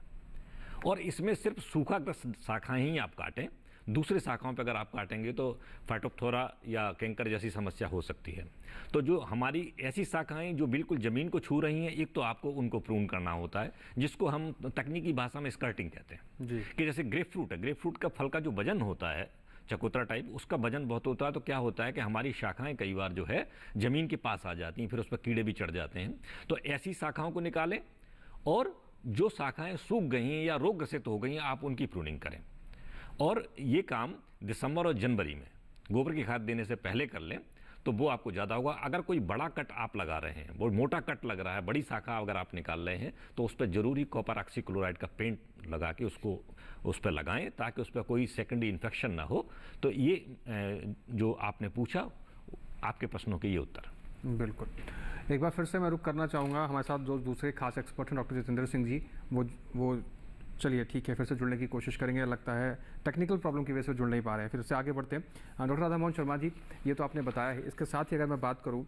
और इसमें सिर्फ सूखाग्रस्त शाखाएं ही आप काटें, दूसरी शाखाओं पर अगर आप काटेंगे तो फाइटोप्थोरा या कैंकर जैसी समस्या हो सकती है। तो जो हमारी ऐसी शाखाएं जो बिल्कुल ज़मीन को छू रही हैं, एक तो आपको उनको प्रून करना होता है, जिसको हम तकनीकी भाषा में स्कर्टिंग कहते हैं जी। कि जैसे ग्रेपफ्रूट है, ग्रेपफ्रूट का फल का जो वजन होता है चकोतरा टाइप, उसका वजन बहुत होता है। तो क्या होता है कि हमारी शाखाएं कई बार जो है ज़मीन के पास आ जाती हैं, फिर उस पर कीड़े भी चढ़ जाते हैं। तो ऐसी शाखाओं को निकालें और जो शाखाएं सूख गई हैं या रोग ग्रसित हो गई हैं आप उनकी प्रूनिंग करें। और ये काम दिसंबर और जनवरी में गोबर की खाद देने से पहले कर लें तो वो आपको ज़्यादा होगा। अगर कोई बड़ा कट आप लगा रहे हैं, वो मोटा कट लग रहा है, बड़ी शाखा अगर आप निकाल रहे हैं तो उस पर जरूरी कॉपर ऑक्सीक्लोराइड का पेंट लगा के उसको उस पर लगाएं ताकि उस पर कोई सेकेंडरी इन्फेक्शन ना हो। तो ये जो आपने पूछा, आपके प्रश्नों के ये उत्तर।
बिल्कुल। एक बार फिर से मैं रुक करना चाहूँगा, हमारे साथ जो दूसरे खास एक्सपर्ट हैं डॉक्टर जितेंद्र सिंह जी, वो चलिए ठीक है, फिर से जुड़ने की कोशिश करेंगे। लगता है टेक्निकल प्रॉब्लम की वजह से जुड़ नहीं पा रहे हैं, फिर से आगे बढ़ते हैं। डॉक्टर राधा मोहन शर्मा जी, ये तो आपने बताया है, इसके साथ ही अगर मैं बात करूँ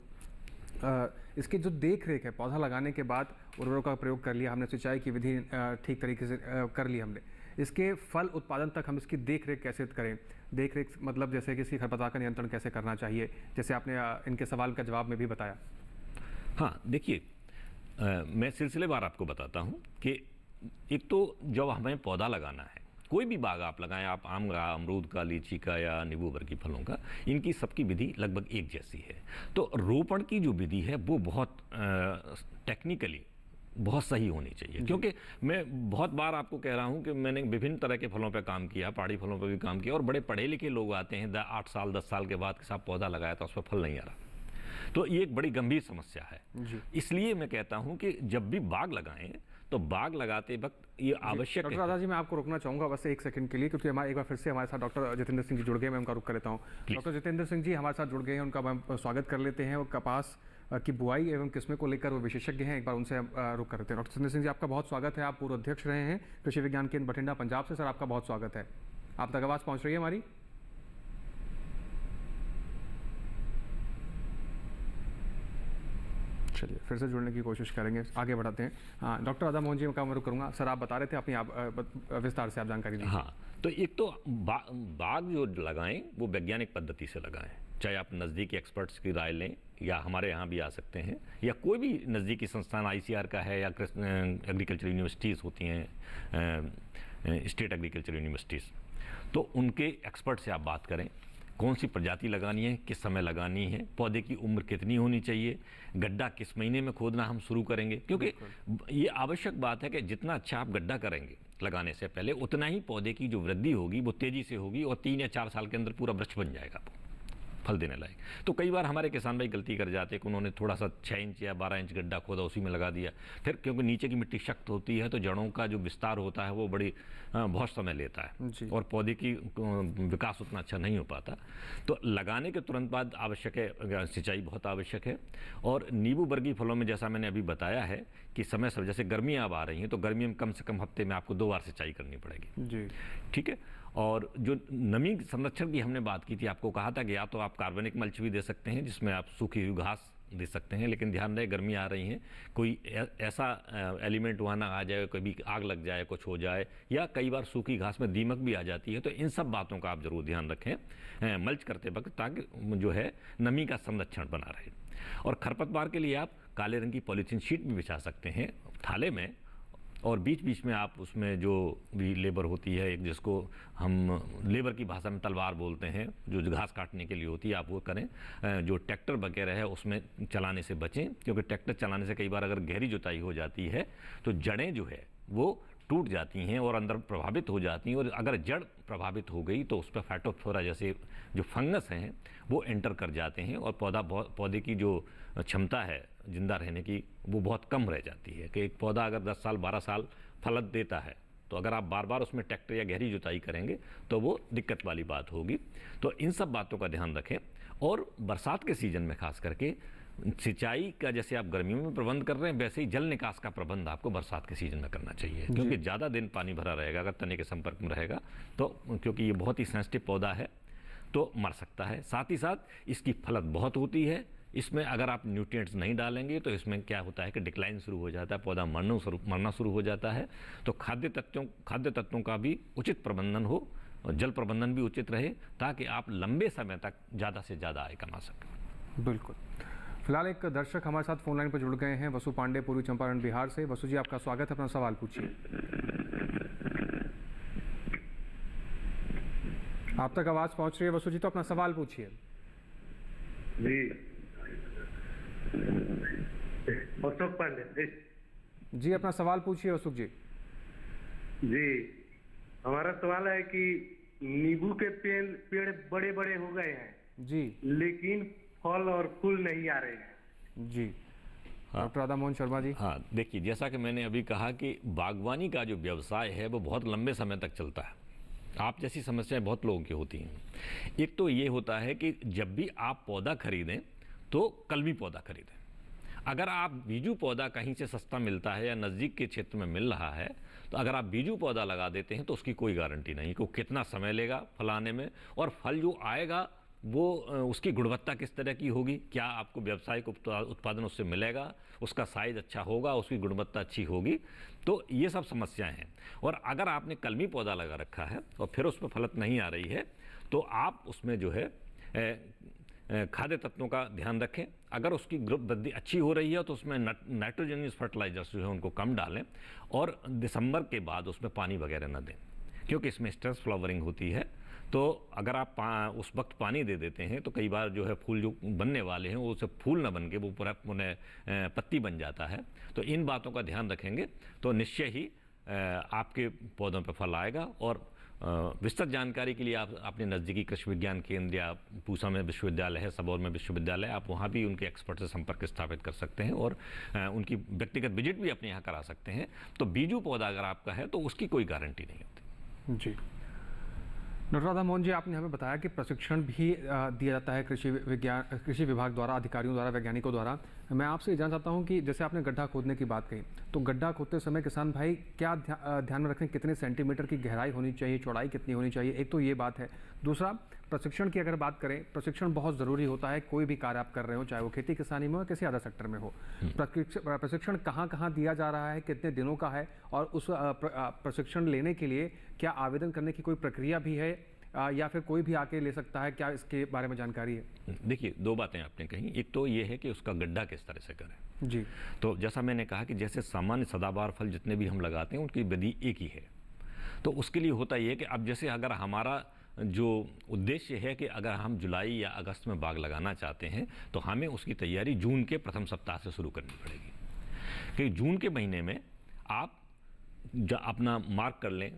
इसकी जो देख रेख है, पौधा लगाने के बाद उर्वरकों का प्रयोग कर लिया हमने, सिंचाई की विधि ठीक तरीके से कर ली हमने, इसके फल उत्पादन तक हम इसकी देख रेख कैसे करें? देख रेख मतलब जैसे कि इसकी खरपतवार का नियंत्रण कैसे करना चाहिए, जैसे आपने इनके सवाल का जवाब में भी बताया।
हाँ देखिए, मैं सिलसिलेवार आपको बताता हूँ कि एक तो जब हमें पौधा लगाना है, कोई भी बाग आप लगाएं, आप आम का, अमरूद का, लीची का या नींबू वर्गीय फलों का, इनकी सबकी विधि लगभग एक जैसी है। तो रोपण की जो विधि है वो बहुत टेक्निकली बहुत सही होनी चाहिए, क्योंकि मैं बहुत बार आपको कह रहा हूं कि मैंने विभिन्न तरह के फलों पर काम किया, पहाड़ी फलों पर भी काम किया, और बड़े पढ़े लिखे लोग आते हैं 8 साल 10 साल के बाद के साथ पौधा लगाया था उस पर फल नहीं आ रहा। तो ये एक बड़ी गंभीर समस्या है। इसलिए मैं कहता हूं कि जब भी बाग लगाएं तो बाग लगाते वक्त ये आवश्यक है।
डॉक्टर राधा जी, मैं आपको रोकना चाहूँगा बस एक सेकंड के लिए, क्योंकि हमारे एक बार फिर से हमारे साथ डॉक्टर जितेंद्र सिंह जी जुड़ गए, मैं उनका रुक कर लेता हूँ। डॉक्टर जितेंद्र सिंह जी हमारे साथ जुड़ गए हैं, उनका हम स्वागत कर लेते हैं। वो कपास की बुआई एवं किस्में को लेकर वो विशेषज्ञ हैं, एक बार उनसे रुक कर लेते हैं। डॉक्टर जितेंद्र सिंह जी, आपका बहुत स्वागत है। आप पूर्व अध्यक्ष रहे हैं कृषि विज्ञान केंद्र बठिंडा, पंजाब से। सर, आपका बहुत स्वागत है। आप तक आवाज़ पहुँच रही है हमारी? चलिए फिर से जुड़ने की कोशिश करेंगे, आगे बढ़ाते हैं। हाँ, डॉक्टर राधा मोहन जी का मैं रुक करूँगा। सर, आप बता रहे थे, अपनी विस्तार से आप जानकारी दीजिए।
हाँ, तो एक तो बाग जो लगाएं वो वैज्ञानिक पद्धति से लगाएं, चाहे आप नज़दीकी एक्सपर्ट्स की राय लें या हमारे यहाँ भी आ सकते हैं, या कोई भी नज़दीकी संस्थान ICR का है या एग्रीकल्चर यूनिवर्सिटीज़ होती हैं, स्टेट एग्रीकल्चर यूनिवर्सिटीज़, तो उनके एक्सपर्ट से आप बात करें। कौन सी प्रजाति लगानी है, किस समय लगानी है, पौधे की उम्र कितनी होनी चाहिए, गड्ढा किस महीने में खोदना हम शुरू करेंगे, क्योंकि ये आवश्यक बात है कि जितना अच्छा आप गड्ढा करेंगे लगाने से पहले, उतना ही पौधे की जो वृद्धि होगी वो तेज़ी से होगी और 3 या 4 साल के अंदर पूरा वृक्ष बन जाएगा, फल देने लायक। तो कई बार हमारे किसान भाई गलती कर जाते हैं कि उन्होंने थोड़ा सा 6 इंच या 12 इंच गड्ढा खोदा, उसी में लगा दिया। फिर क्योंकि नीचे की मिट्टी सख्त होती है तो जड़ों का जो विस्तार होता है वो बहुत समय लेता है और पौधे की विकास उतना अच्छा नहीं हो पाता। तो लगाने के तुरंत बाद आवश्यक है सिंचाई, बहुत आवश्यक है। और नींबू वर्गीय फलों में जैसा मैंने अभी बताया है कि समय समय जैसे गर्मियाँ अब आ रही हैं तो गर्मी में कम से कम हफ्ते में आपको 2 बार सिंचाई करनी पड़ेगी जी, ठीक है। और जो नमी संरक्षण की हमने बात की थी, आपको कहा था कि या तो आप कार्बनिक मल्च भी दे सकते हैं जिसमें आप सूखी हुई घास दे सकते हैं, लेकिन ध्यान रहे गर्मी आ रही है, कोई ऐसा एलिमेंट वहाँ ना आ जाए, कभी आग लग जाए, कुछ हो जाए, या कई बार सूखी घास में दीमक भी आ जाती है। तो इन सब बातों का आप जरूर ध्यान रखें मल्च करते वक्त, ताकि जो है नमी का संरक्षण बना रहे। और खरपतवार के लिए आप काले रंग की पॉलीथीन शीट भी बिछा सकते हैं थाले में, और बीच बीच में आप उसमें जो भी लेबर होती है, एक जिसको हम लेबर की भाषा में तलवार बोलते हैं, जो घास काटने के लिए होती है, आप वो करें। जो ट्रैक्टर वगैरह है उसमें चलाने से बचें, क्योंकि ट्रैक्टर चलाने से कई बार अगर गहरी जुताई हो जाती है तो जड़ें जो है वो टूट जाती हैं और अंदर प्रभावित हो जाती हैं, और अगर जड़ प्रभावित हो गई तो उस पर फाइटोफोरा जैसे जो फंगस हैं वो एंटर कर जाते हैं और पौधे की जो क्षमता है जिंदा रहने की वो बहुत कम रह जाती है। कि एक पौधा अगर 10 साल 12 साल फल देता है तो अगर आप बार बार उसमें ट्रैक्टर या गहरी जुताई करेंगे तो वो दिक्कत वाली बात होगी। तो इन सब बातों का ध्यान रखें। और बरसात के सीजन में खास करके सिंचाई का जैसे आप गर्मियों में प्रबंध कर रहे हैं, वैसे ही जल निकास का प्रबंध आपको बरसात के सीजन में करना चाहिए, क्योंकि ज़्यादा दिन पानी भरा रहेगा अगर तने के संपर्क में रहेगा तो, क्योंकि ये बहुत ही सेंसिटिव पौधा है तो मर सकता है। साथ ही साथ इसकी फलत बहुत होती है, इसमें अगर आप न्यूट्रिएंट्स नहीं डालेंगे तो इसमें क्या होता है कि डिक्लाइन शुरू हो जाता है, पौधा मरना शुरू हो जाता है। तो खाद्य तत्वों का भी उचित प्रबंधन हो और जल प्रबंधन भी उचित रहे, ताकि आप लंबे समय तक ज़्यादा से ज़्यादा आय कमा सकें।
बिल्कुल। फिलहाल एक दर्शक हमारे साथ फोन लाइन पर जुड़ गए हैं, वसु पांडे, पूर्वी चंपारण, बिहार से। वसु जी, आपका स्वागत है, अपना सवाल पूछिए। आप तक आवाज़ पहुंच रही है वसु जी, तो अपना सवाल पूछिए।
जी, अशोक पांडे
जी अपना सवाल पूछिए असुख जी।
जी, हमारा सवाल है कि नींबू के पेड़ बड़े बड़े हो गए हैं
जी,
लेकिन फल और फूल नहीं आ रहे हैं।
जी डॉक्टर राधा मोहन शर्मा जी।
हाँ, देखिए, जैसा कि मैंने अभी कहा कि बागवानी का जो व्यवसाय है वो बहुत लंबे समय तक चलता है। आप जैसी समस्याएं बहुत लोगों की होती हैं। एक तो ये होता है कि जब भी आप पौधा खरीदें तो कलमी पौधा खरीदें। अगर आप बीजू पौधा कहीं से सस्ता मिलता है या नज़दीक के क्षेत्र में मिल रहा है, तो अगर आप बीजू पौधा लगा देते हैं तो उसकी कोई गारंटी नहीं कि कितना समय लेगा फल आने में, और फल जो आएगा वो उसकी गुणवत्ता किस तरह की होगी, क्या आपको व्यावसायिक उत्पादन उससे मिलेगा, उसका साइज अच्छा होगा, उसकी गुणवत्ता अच्छी होगी। तो ये सब समस्याएं हैं। और अगर आपने कलमी पौधा लगा रखा है और फिर उसमें फलत नहीं आ रही है, तो आप उसमें जो है खाद्य तत्वों का ध्यान रखें। अगर उसकी वृद्धि अच्छी हो रही है तो उसमें नाइट्रोजनियस फर्टिलाइजर्स जो है उनको कम डालें, और दिसंबर के बाद उसमें पानी वगैरह न दें, क्योंकि इसमें स्ट्रेस फ्लावरिंग होती है। तो अगर आप उस वक्त पानी दे देते हैं तो कई बार जो है फूल जो बनने वाले हैं वो उसे फूल न बन के वो पूरा पत्ती बन जाता है। तो इन बातों का ध्यान रखेंगे तो निश्चय ही आपके पौधों पर फल आएगा। और विस्तृत जानकारी के लिए आप अपने नज़दीकी कृषि विज्ञान केंद्र या पूसा में विश्वविद्यालय है, सबौर में विश्वविद्यालय, आप वहाँ भी उनके एक्सपर्ट से संपर्क स्थापित कर सकते हैं और उनकी व्यक्तिगत विजिट भी अपने यहाँ करा सकते हैं। तो बीजू पौधा अगर आपका है तो उसकी कोई गारंटी नहीं होती।
जी डॉक्टर राधा मोहन जी, आपने हमें बताया कि प्रशिक्षण भी दिया जाता है कृषि विभाग द्वारा, अधिकारियों द्वारा, वैज्ञानिकों द्वारा। मैं आपसे ये जानना चाहता हूँ कि जैसे आपने गड्ढा खोदने की बात कही, तो गड्ढा खोदते समय किसान भाई क्या ध्यान में रखें, कितने सेंटीमीटर की गहराई होनी चाहिए, चौड़ाई कितनी होनी चाहिए? एक तो ये बात है। दूसरा, प्रशिक्षण की अगर बात करें, प्रशिक्षण बहुत ज़रूरी होता है। कोई भी कार्य आप कर रहे हो, चाहे वो खेती किसानी में हो, किसी अदर सेक्टर में हो, प्रशिक्षण कहाँ कहाँ दिया जा रहा है, कितने दिनों का है, और उस प्रशिक्षण लेने के लिए क्या आवेदन करने की कोई प्रक्रिया भी है, या फिर कोई भी आके ले सकता है? क्या इसके बारे में जानकारी है?
देखिए, दो बातें आपने कही। एक तो ये है कि उसका गड्ढा किस तरह से करें।
जी,
तो जैसा मैंने कहा कि जैसे सामान्य सदाबहार फल जितने भी हम लगाते हैं उनकी विधि एक ही है। तो उसके लिए होता ये है कि अब जैसे अगर हमारा जो उद्देश्य है कि अगर हम जुलाई या अगस्त में बाग लगाना चाहते हैं तो हमें उसकी तैयारी जून के प्रथम सप्ताह से शुरू करनी पड़ेगी। क्योंकि जून के महीने में आप अपना मार्क कर लें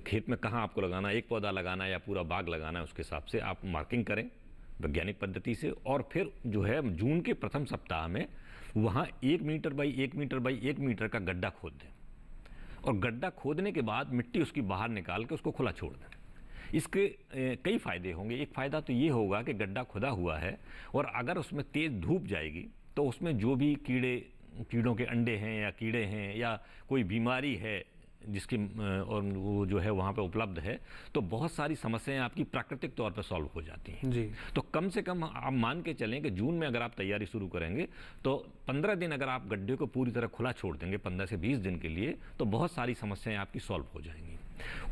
खेत में कहाँ आपको लगाना, एक पौधा लगाना है या पूरा बाग लगाना है, उसके हिसाब से आप मार्किंग करें वैज्ञानिक पद्धति से। और फिर जो है जून के प्रथम सप्ताह में वहाँ 1 meter by 1 meter by 1 meter का गड्ढा खोद दें, और गड्ढा खोदने के बाद मिट्टी उसकी बाहर निकाल के उसको खुला छोड़ दें। इसके कई फ़ायदे होंगे। एक फ़ायदा तो ये होगा कि गड्ढा खुदा हुआ है और अगर उसमें तेज़ धूप जाएगी तो उसमें जो भी कीड़ों के अंडे हैं या कीड़े हैं या कोई बीमारी है जिसकी और वो जो है वहाँ पे उपलब्ध है, तो बहुत सारी समस्याएं आपकी प्राकृतिक तौर पर सॉल्व हो जाती हैं।
जी,
तो कम से कम आप मान के चलें कि जून में अगर आप तैयारी शुरू करेंगे तो 15 दिन अगर आप गड्ढे को पूरी तरह खुला छोड़ देंगे 15 से 20 दिन के लिए, तो बहुत सारी समस्याएं आपकी सॉल्व हो जाएंगी।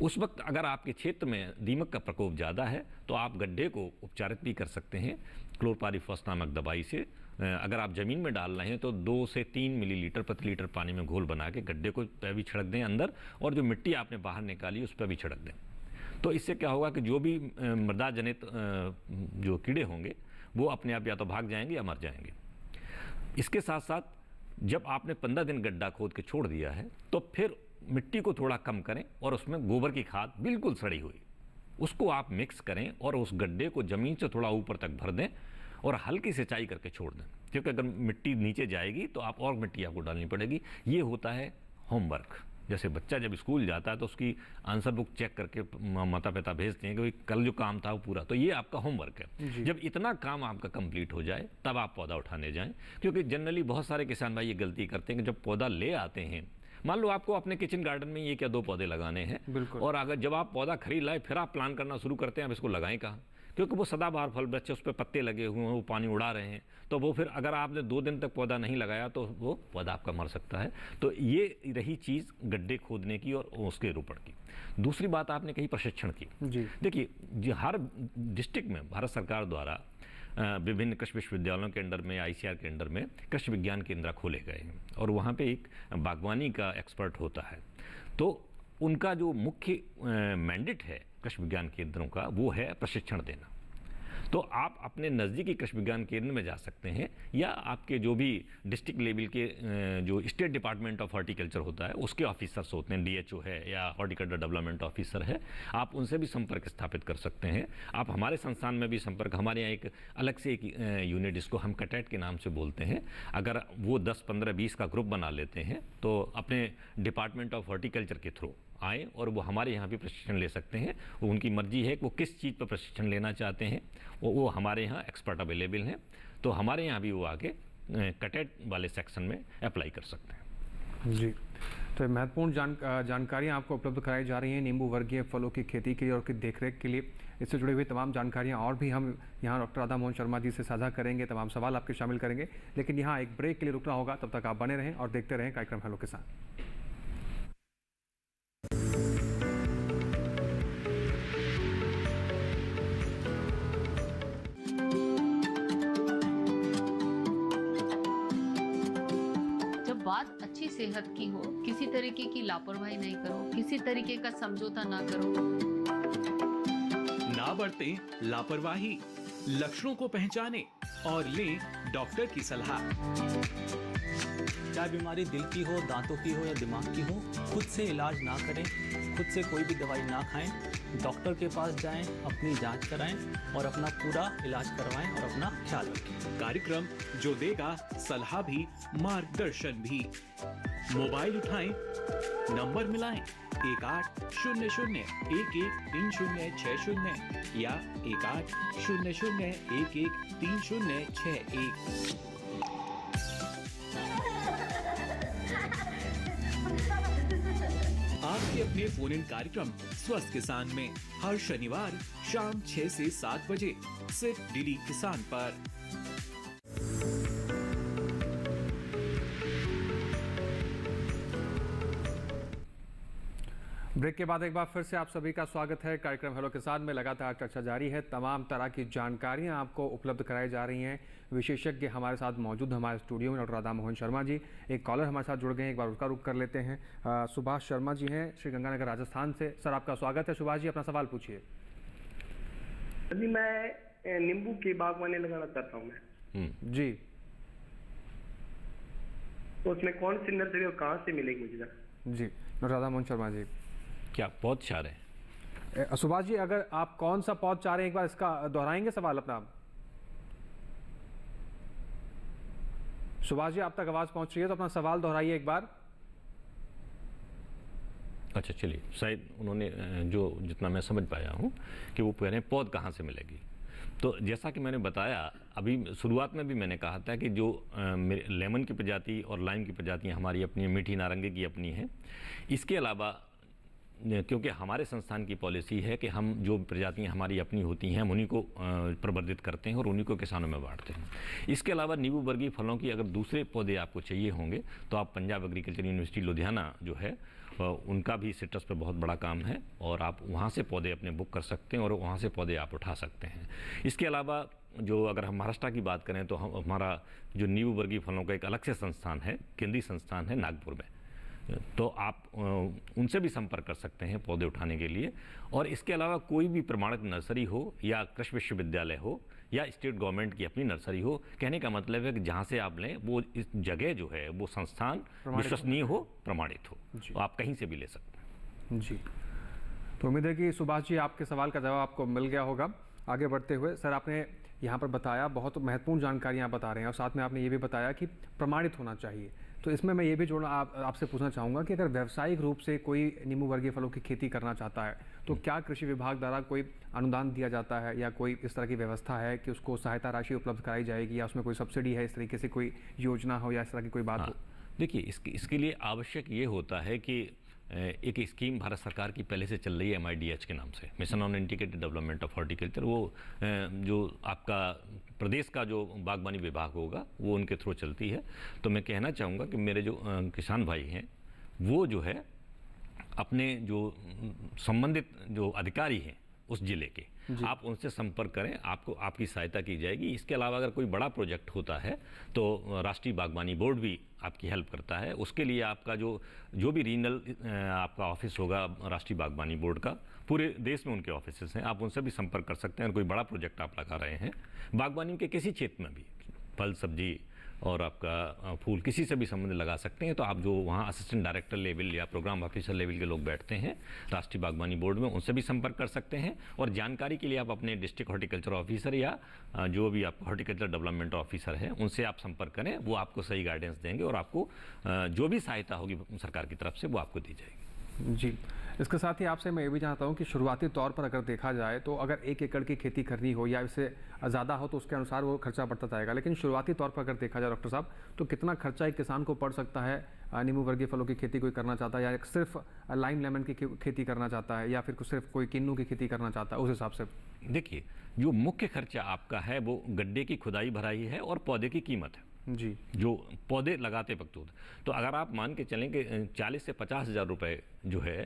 उस वक्त अगर आपके क्षेत्र में दीमक का प्रकोप ज़्यादा है तो आप गड्ढे को उपचारित भी कर सकते हैं क्लोरपाइरीफॉस नामक दवाई से। अगर आप ज़मीन में डाल रहे हैं तो 2 से 3 मिलीलीटर प्रति लीटर पानी में घोल बना के गड्ढे को पे भी छिड़क दें अंदर, और जो मिट्टी आपने बाहर निकाली उस पर भी छिड़क दें। तो इससे क्या होगा कि जो भी मृदा जनित जो कीड़े होंगे वो अपने आप या तो भाग जाएंगे या मर जाएंगे। इसके साथ साथ जब आपने 15 दिन गड्ढा खोद के छोड़ दिया है तो फिर मिट्टी को थोड़ा कम करें और उसमें गोबर की खाद बिल्कुल सड़ी हुई उसको आप मिक्स करें और उस गड्ढे को ज़मीन से थोड़ा ऊपर तक भर दें और हल्की सिंचाई करके छोड़ दें, क्योंकि अगर मिट्टी नीचे जाएगी तो आप और मिट्टी आपको डालनी पड़ेगी। ये होता है होमवर्क। जैसे बच्चा जब स्कूल जाता है तो उसकी आंसर बुक चेक करके माता पिता भेजते हैं कि कल जो काम था वो पूरा, तो ये आपका होमवर्क है। जब इतना काम आपका कंप्लीट हो जाए तब आप पौधा उठाने जाएं, क्योंकि जनरली बहुत सारे किसान भाई ये गलती करते हैं कि जब पौधा ले आते हैं, मान लो आपको अपने किचन गार्डन में ये क्या 2 पौधे लगाने हैं, और अगर जब आप पौधा खरीद लाए फिर आप प्लान करना शुरू करते हैं अब इसको लगाएं कहाँ, क्योंकि वो सदाबहार फल बच्चे उस पर पत्ते लगे हुए हैं, वो पानी उड़ा रहे हैं, तो वो फिर अगर आपने 2 दिन तक पौधा नहीं लगाया तो वो पौधा आपका मर सकता है। तो ये रही चीज़ गड्ढे खोदने की और उसके रोपण की। दूसरी बात आपने कही प्रशिक्षण की। देखिए, हर डिस्ट्रिक्ट में भारत सरकार द्वारा विभिन्न कृषि विश्वविद्यालयों के अंडर में, ICR के अंडर में कृषि विज्ञान केंद्र खोले गए हैं और वहाँ पे एक बागवानी का एक्सपर्ट होता है। तो उनका जो मुख्य मैंडेट है कृषि विज्ञान केंद्रों का वो है प्रशिक्षण देना। तो आप अपने नज़दीकी कृषि विज्ञान केंद्र में जा सकते हैं, या आपके जो भी डिस्ट्रिक्ट लेवल के जो स्टेट डिपार्टमेंट ऑफ हॉर्टिकल्चर होता है उसके ऑफिसर्स होते हैं, DHO है या हॉर्टिकल्चर डेवलपमेंट ऑफिसर है, आप उनसे भी संपर्क स्थापित कर सकते हैं। आप हमारे संस्थान में भी संपर्क, हमारे यहाँ एक अलग से एक यूनिट जिसको हम कैटेट के नाम से बोलते हैं, अगर वो 10, 15, 20 का ग्रुप बना लेते हैं तो अपने डिपार्टमेंट ऑफ हॉर्टिकल्चर के थ्रू आए और वो हमारे यहाँ भी प्रशिक्षण ले सकते हैं। वो उनकी मर्जी है कि वो किस चीज़ पर प्रशिक्षण लेना चाहते हैं, वो हमारे यहाँ एक्सपर्ट अवेलेबल हैं, तो हमारे यहाँ भी वो आके कैटेट वाले सेक्शन में अप्लाई कर सकते हैं।
जी, तो महत्वपूर्ण जानकारियाँ आपको उपलब्ध कराई जा रही हैं नींबू वर्गीय फलों की खेती के लिए और उसकी देखरेख के लिए। इससे जुड़ी हुई तमाम जानकारियाँ और भी हम यहाँ डॉक्टर राधा मोहन शर्मा जी से साझा करेंगे, तमाम सवाल आपके शामिल करेंगे, लेकिन यहाँ एक ब्रेक के लिए रुकना होगा। तब तक आप बने रहें और देखते रहें कार्यक्रम हेलो किसान।
बात अच्छी सेहत की हो, किसी तरीके की लापरवाही नहीं करो, किसी तरीके का समझौता ना करो।
ना बरतें लापरवाही, लक्षणों को पहचानें और लें डॉक्टर की सलाह।
चाहे बीमारी दिल की हो, दांतों की हो या दिमाग की हो, खुद से इलाज ना करें, खुद से कोई भी दवाई ना खाएं, डॉक्टर के पास जाएं, अपनी जांच कराएं और अपना पूरा इलाज करवाएं और अपना ख्याल रखें।
कार्यक्रम जो देगा सलाह भी, मार्गदर्शन भी। मोबाइल उठाएं, नंबर मिलाएं 1800113060 या 1800113061। आपके अपने फोन इन कार्यक्रम स्वस्थ किसान में हर शनिवार शाम 6 से 7 बजे सिर्फ डीडी किसान पर।
ब्रेक के बाद एक बार फिर से आप सभी का स्वागत है। कार्यक्रम हेलो किसान में लगातार चर्चा जारी है। तमाम तरह की जानकारियां आपको उपलब्ध कराई जा रही हैं। विशेषज्ञ हमारे साथ मौजूद हमारे स्टूडियो में डॉक्टर राधा मोहन शर्मा जी। एक कॉलर हमारे साथ जुड़ गए हैं, एक बार उसका रुख कर लेते हैं। सुभाष शर्मा जी हैं श्री गंगानगर राजस्थान से। सर आपका स्वागत है। सुभाष जी अपना सवाल पूछिए।
जी मैं नींबू की बागवानी लगाना चाहता हूँ मैं।
जी,
तो उसमें कौन सी नर्सरी और कहाँ से मिलेगी मुझे?
जी डॉक्टर राधा मोहन शर्मा जी,
क्या पौध चाह रहे हैं?
सुभाष जी अगर आप कौन सा पौध चाह रहे हैं एक बार इसका दोहराएंगे सवाल अपना। सुभाष जी आप तक आवाज पहुंच रही है तो अपना सवाल दोहराइए एक बार।
अच्छा चलिए, शायद उन्होंने जो जितना मैं समझ पाया हूँ कि वो कह रहे हैं पौध कहाँ से मिलेगी। तो जैसा कि मैंने बताया अभी शुरुआत में भी मैंने कहा था कि जो लेमन की प्रजाति और लाइम की प्रजातियाँ हमारी अपनी, मीठी नारंगी की अपनी हैं। इसके अलावा क्योंकि हमारे संस्थान की पॉलिसी है कि हम जो प्रजातियां हमारी अपनी होती हैं हम उन्हीं को प्रवर्धित करते हैं और उन्हीं को किसानों में बांटते हैं। इसके अलावा नींबू वर्गीय फलों की अगर दूसरे पौधे आपको चाहिए होंगे तो आप पंजाब एग्रीकल्चर यूनिवर्सिटी लुधियाना जो है उनका भी सिट्रस पर बहुत बड़ा काम है और आप वहाँ से पौधे अपने बुक कर सकते हैं और वहाँ से पौधे आप उठा सकते हैं। इसके अलावा जो अगर हम महाराष्ट्र की बात करें तो हमारा जो नींबू वर्गीय फलों का एक अलग से संस्थान है, केंद्रीय संस्थान है नागपुर में, तो आप उनसे भी संपर्क कर सकते हैं पौधे उठाने के लिए। और इसके अलावा कोई भी प्रमाणित नर्सरी हो या कृषि विश्वविद्यालय हो या स्टेट गवर्नमेंट की अपनी नर्सरी हो, कहने का मतलब है कि जहाँ से आप लें वो इस जगह जो है वो संस्थान विश्वसनीय हो, प्रमाणित हो, तो आप कहीं से भी ले सकते हैं।
जी, तो उम्मीद है कि सुभाष जी आपके सवाल का जवाब आपको मिल गया होगा। आगे बढ़ते हुए सर आपने यहाँ पर बताया, बहुत महत्वपूर्ण जानकारियाँ बता रहे हैं और साथ में आपने ये भी बताया कि प्रमाणित होना चाहिए। तो इसमें मैं ये भी जोड़ना आपसे पूछना चाहूँगा कि अगर व्यावसायिक रूप से कोई नींबू वर्गीय फलों की खेती करना चाहता है तो क्या कृषि विभाग द्वारा कोई अनुदान दिया जाता है या कोई इस तरह की व्यवस्था है कि उसको सहायता राशि उपलब्ध कराई जाएगी या उसमें कोई सब्सिडी है, इस तरीके से कोई योजना हो या इस तरह की कोई बात हो?
देखिए इसके लिए आवश्यक ये होता है कि एक स्कीम भारत सरकार की पहले से चल रही है MIDH के नाम से, mission on integrated development of horticulture. वो जो आपका प्रदेश का जो बागवानी विभाग होगा वो उनके थ्रू चलती है। तो मैं कहना चाहूँगा कि मेरे जो किसान भाई हैं वो जो है अपने जो संबंधित जो अधिकारी हैं उस जिले के, आप उनसे संपर्क करें, आपको आपकी सहायता की जाएगी। इसके अलावा अगर कोई बड़ा प्रोजेक्ट होता है तो राष्ट्रीय बागवानी बोर्ड भी आपकी हेल्प करता है। उसके लिए आपका जो भी रीजनल आपका ऑफिस होगा राष्ट्रीय बागवानी बोर्ड का, पूरे देश में उनके ऑफिसेस हैं, आप उनसे भी संपर्क कर सकते हैं। अगर कोई बड़ा प्रोजेक्ट आप लगा रहे हैं बागवानी के किसी क्षेत्र में भी, फल सब्जी और आपका फूल, किसी से भी संबंध लगा सकते हैं, तो आप जो वहाँ असिस्टेंट डायरेक्टर लेवल या प्रोग्राम ऑफिसर लेवल के लोग बैठते हैं राष्ट्रीय बागवानी बोर्ड में, उनसे भी संपर्क कर सकते हैं। और जानकारी के लिए आप अपने डिस्ट्रिक्ट हॉर्टिकल्चर ऑफिसर या जो भी आप हॉर्टिकल्चर डेवलपमेंट ऑफिसर हैं उनसे आप संपर्क करें, वो आपको सही गाइडेंस देंगे और आपको जो भी सहायता होगी सरकार की तरफ से वो आपको दी जाएगी।
जी, इसके साथ ही आपसे मैं ये भी चाहता हूँ कि शुरुआती तौर पर अगर देखा जाए तो अगर 1 एकड़ की खेती करनी हो या इससे ज़्यादा हो तो उसके अनुसार वो खर्चा बढ़ता जाएगा, लेकिन शुरुआती तौर पर अगर देखा जाए डॉक्टर साहब तो कितना खर्चा एक किसान को पड़ सकता है? नींबू वर्गीय फलों की खेती कोई करना चाहता है या सिर्फ लाइम लेमन की खेती करना चाहता है या फिर सिर्फ कोई किन्नू की खेती करना चाहता है, उस हिसाब से?
देखिए, जो मुख्य खर्चा आपका है वो गड्ढे की खुदाई भराई है और पौधे की कीमत है
जी, जो
पौधे लगाते वक्त होता है। तो अगर आप मान के चलें कि 40 से 50 हज़ार रुपये जो है,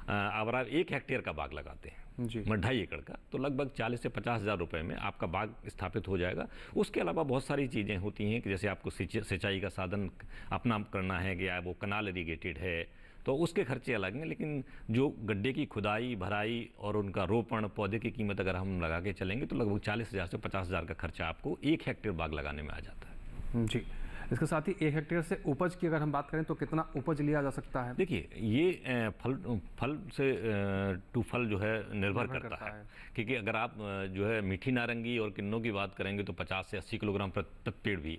अगर आप 1 हेक्टेयर का बाग लगाते हैं
जी,
2.5 एकड़ का, तो लगभग 40 से 50 हज़ार रुपये में आपका बाग स्थापित हो जाएगा। उसके अलावा बहुत सारी चीज़ें होती हैं कि जैसे आपको सिंचाई का साधन अपना करना है कि वो कनाल इरीगेटेड है तो उसके खर्चे अलग हैं, लेकिन जो गड्ढे की खुदाई भराई और उनका रोपण, पौधे की कीमत अगर हम लगा के चलेंगे तो लगभग 40 हज़ार से 50 हज़ार का खर्चा आपको 1 हेक्टेयर बाग लगाने में आ जाता है।
जी, इसके साथ ही 1 हेक्टेयर से उपज की अगर हम बात करें तो कितना उपज लिया जा सकता है?
देखिए, ये फल से टू फल जो है निर्भर करता है, क्योंकि अगर आप जो है मीठी नारंगी और किन्नों की बात करेंगे तो 50 से 80 किलोग्राम प्रति पेड़ भी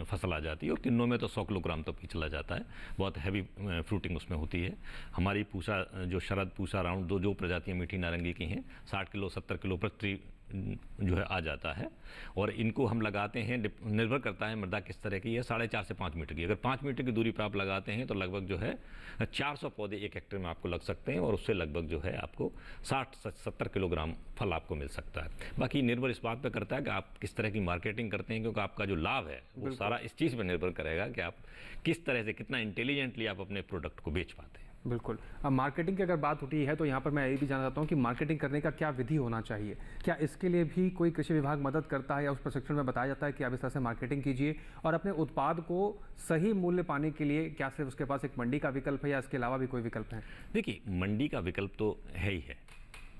फसल आ जाती है, और किन्नों में तो 100 किलोग्राम तक भी चला जाता है। बहुत हैवी फ्रूटिंग उसमें होती है। हमारी पूसा जो शरद पूसा राउंड जो प्रजातियाँ मीठी नारंगी की हैं 60 किलो 70 किलो प्रति जो है आ जाता है, और इनको हम लगाते हैं, निर्भर करता है मृदा किस तरह की है, 4.5 से 5 मीटर की। अगर 5 मीटर की दूरी पर आप लगाते हैं तो लगभग जो है 400 पौधे 1 हेक्टेयर में आपको लग सकते हैं, और उससे लगभग जो है आपको 60-70 किलोग्राम फल आपको मिल सकता है। बाकी निर्भर इस बात पर करता है कि आप किस तरह की मार्केटिंग करते हैं, क्योंकि आपका जो लाभ है वो सारा इस चीज़ पर निर्भर करेगा कि आप किस तरह से, कितना इंटेलिजेंटली आप अपने प्रोडक्ट को बेच पाते हैं।
बिल्कुल। अब मार्केटिंग की अगर बात उठी है तो यहाँ पर मैं ये भी जानना चाहता हूँ कि मार्केटिंग करने का क्या विधि होना चाहिए? क्या इसके लिए भी कोई कृषि विभाग मदद करता है या उस प्रशिक्षण में बताया जाता है कि आप इस तरह से मार्केटिंग कीजिए, और अपने उत्पाद को सही मूल्य पाने के लिए क्या सिर्फ उसके पास एक मंडी का विकल्प है या इसके अलावा भी कोई विकल्प है?
देखिए, मंडी का विकल्प तो है ही है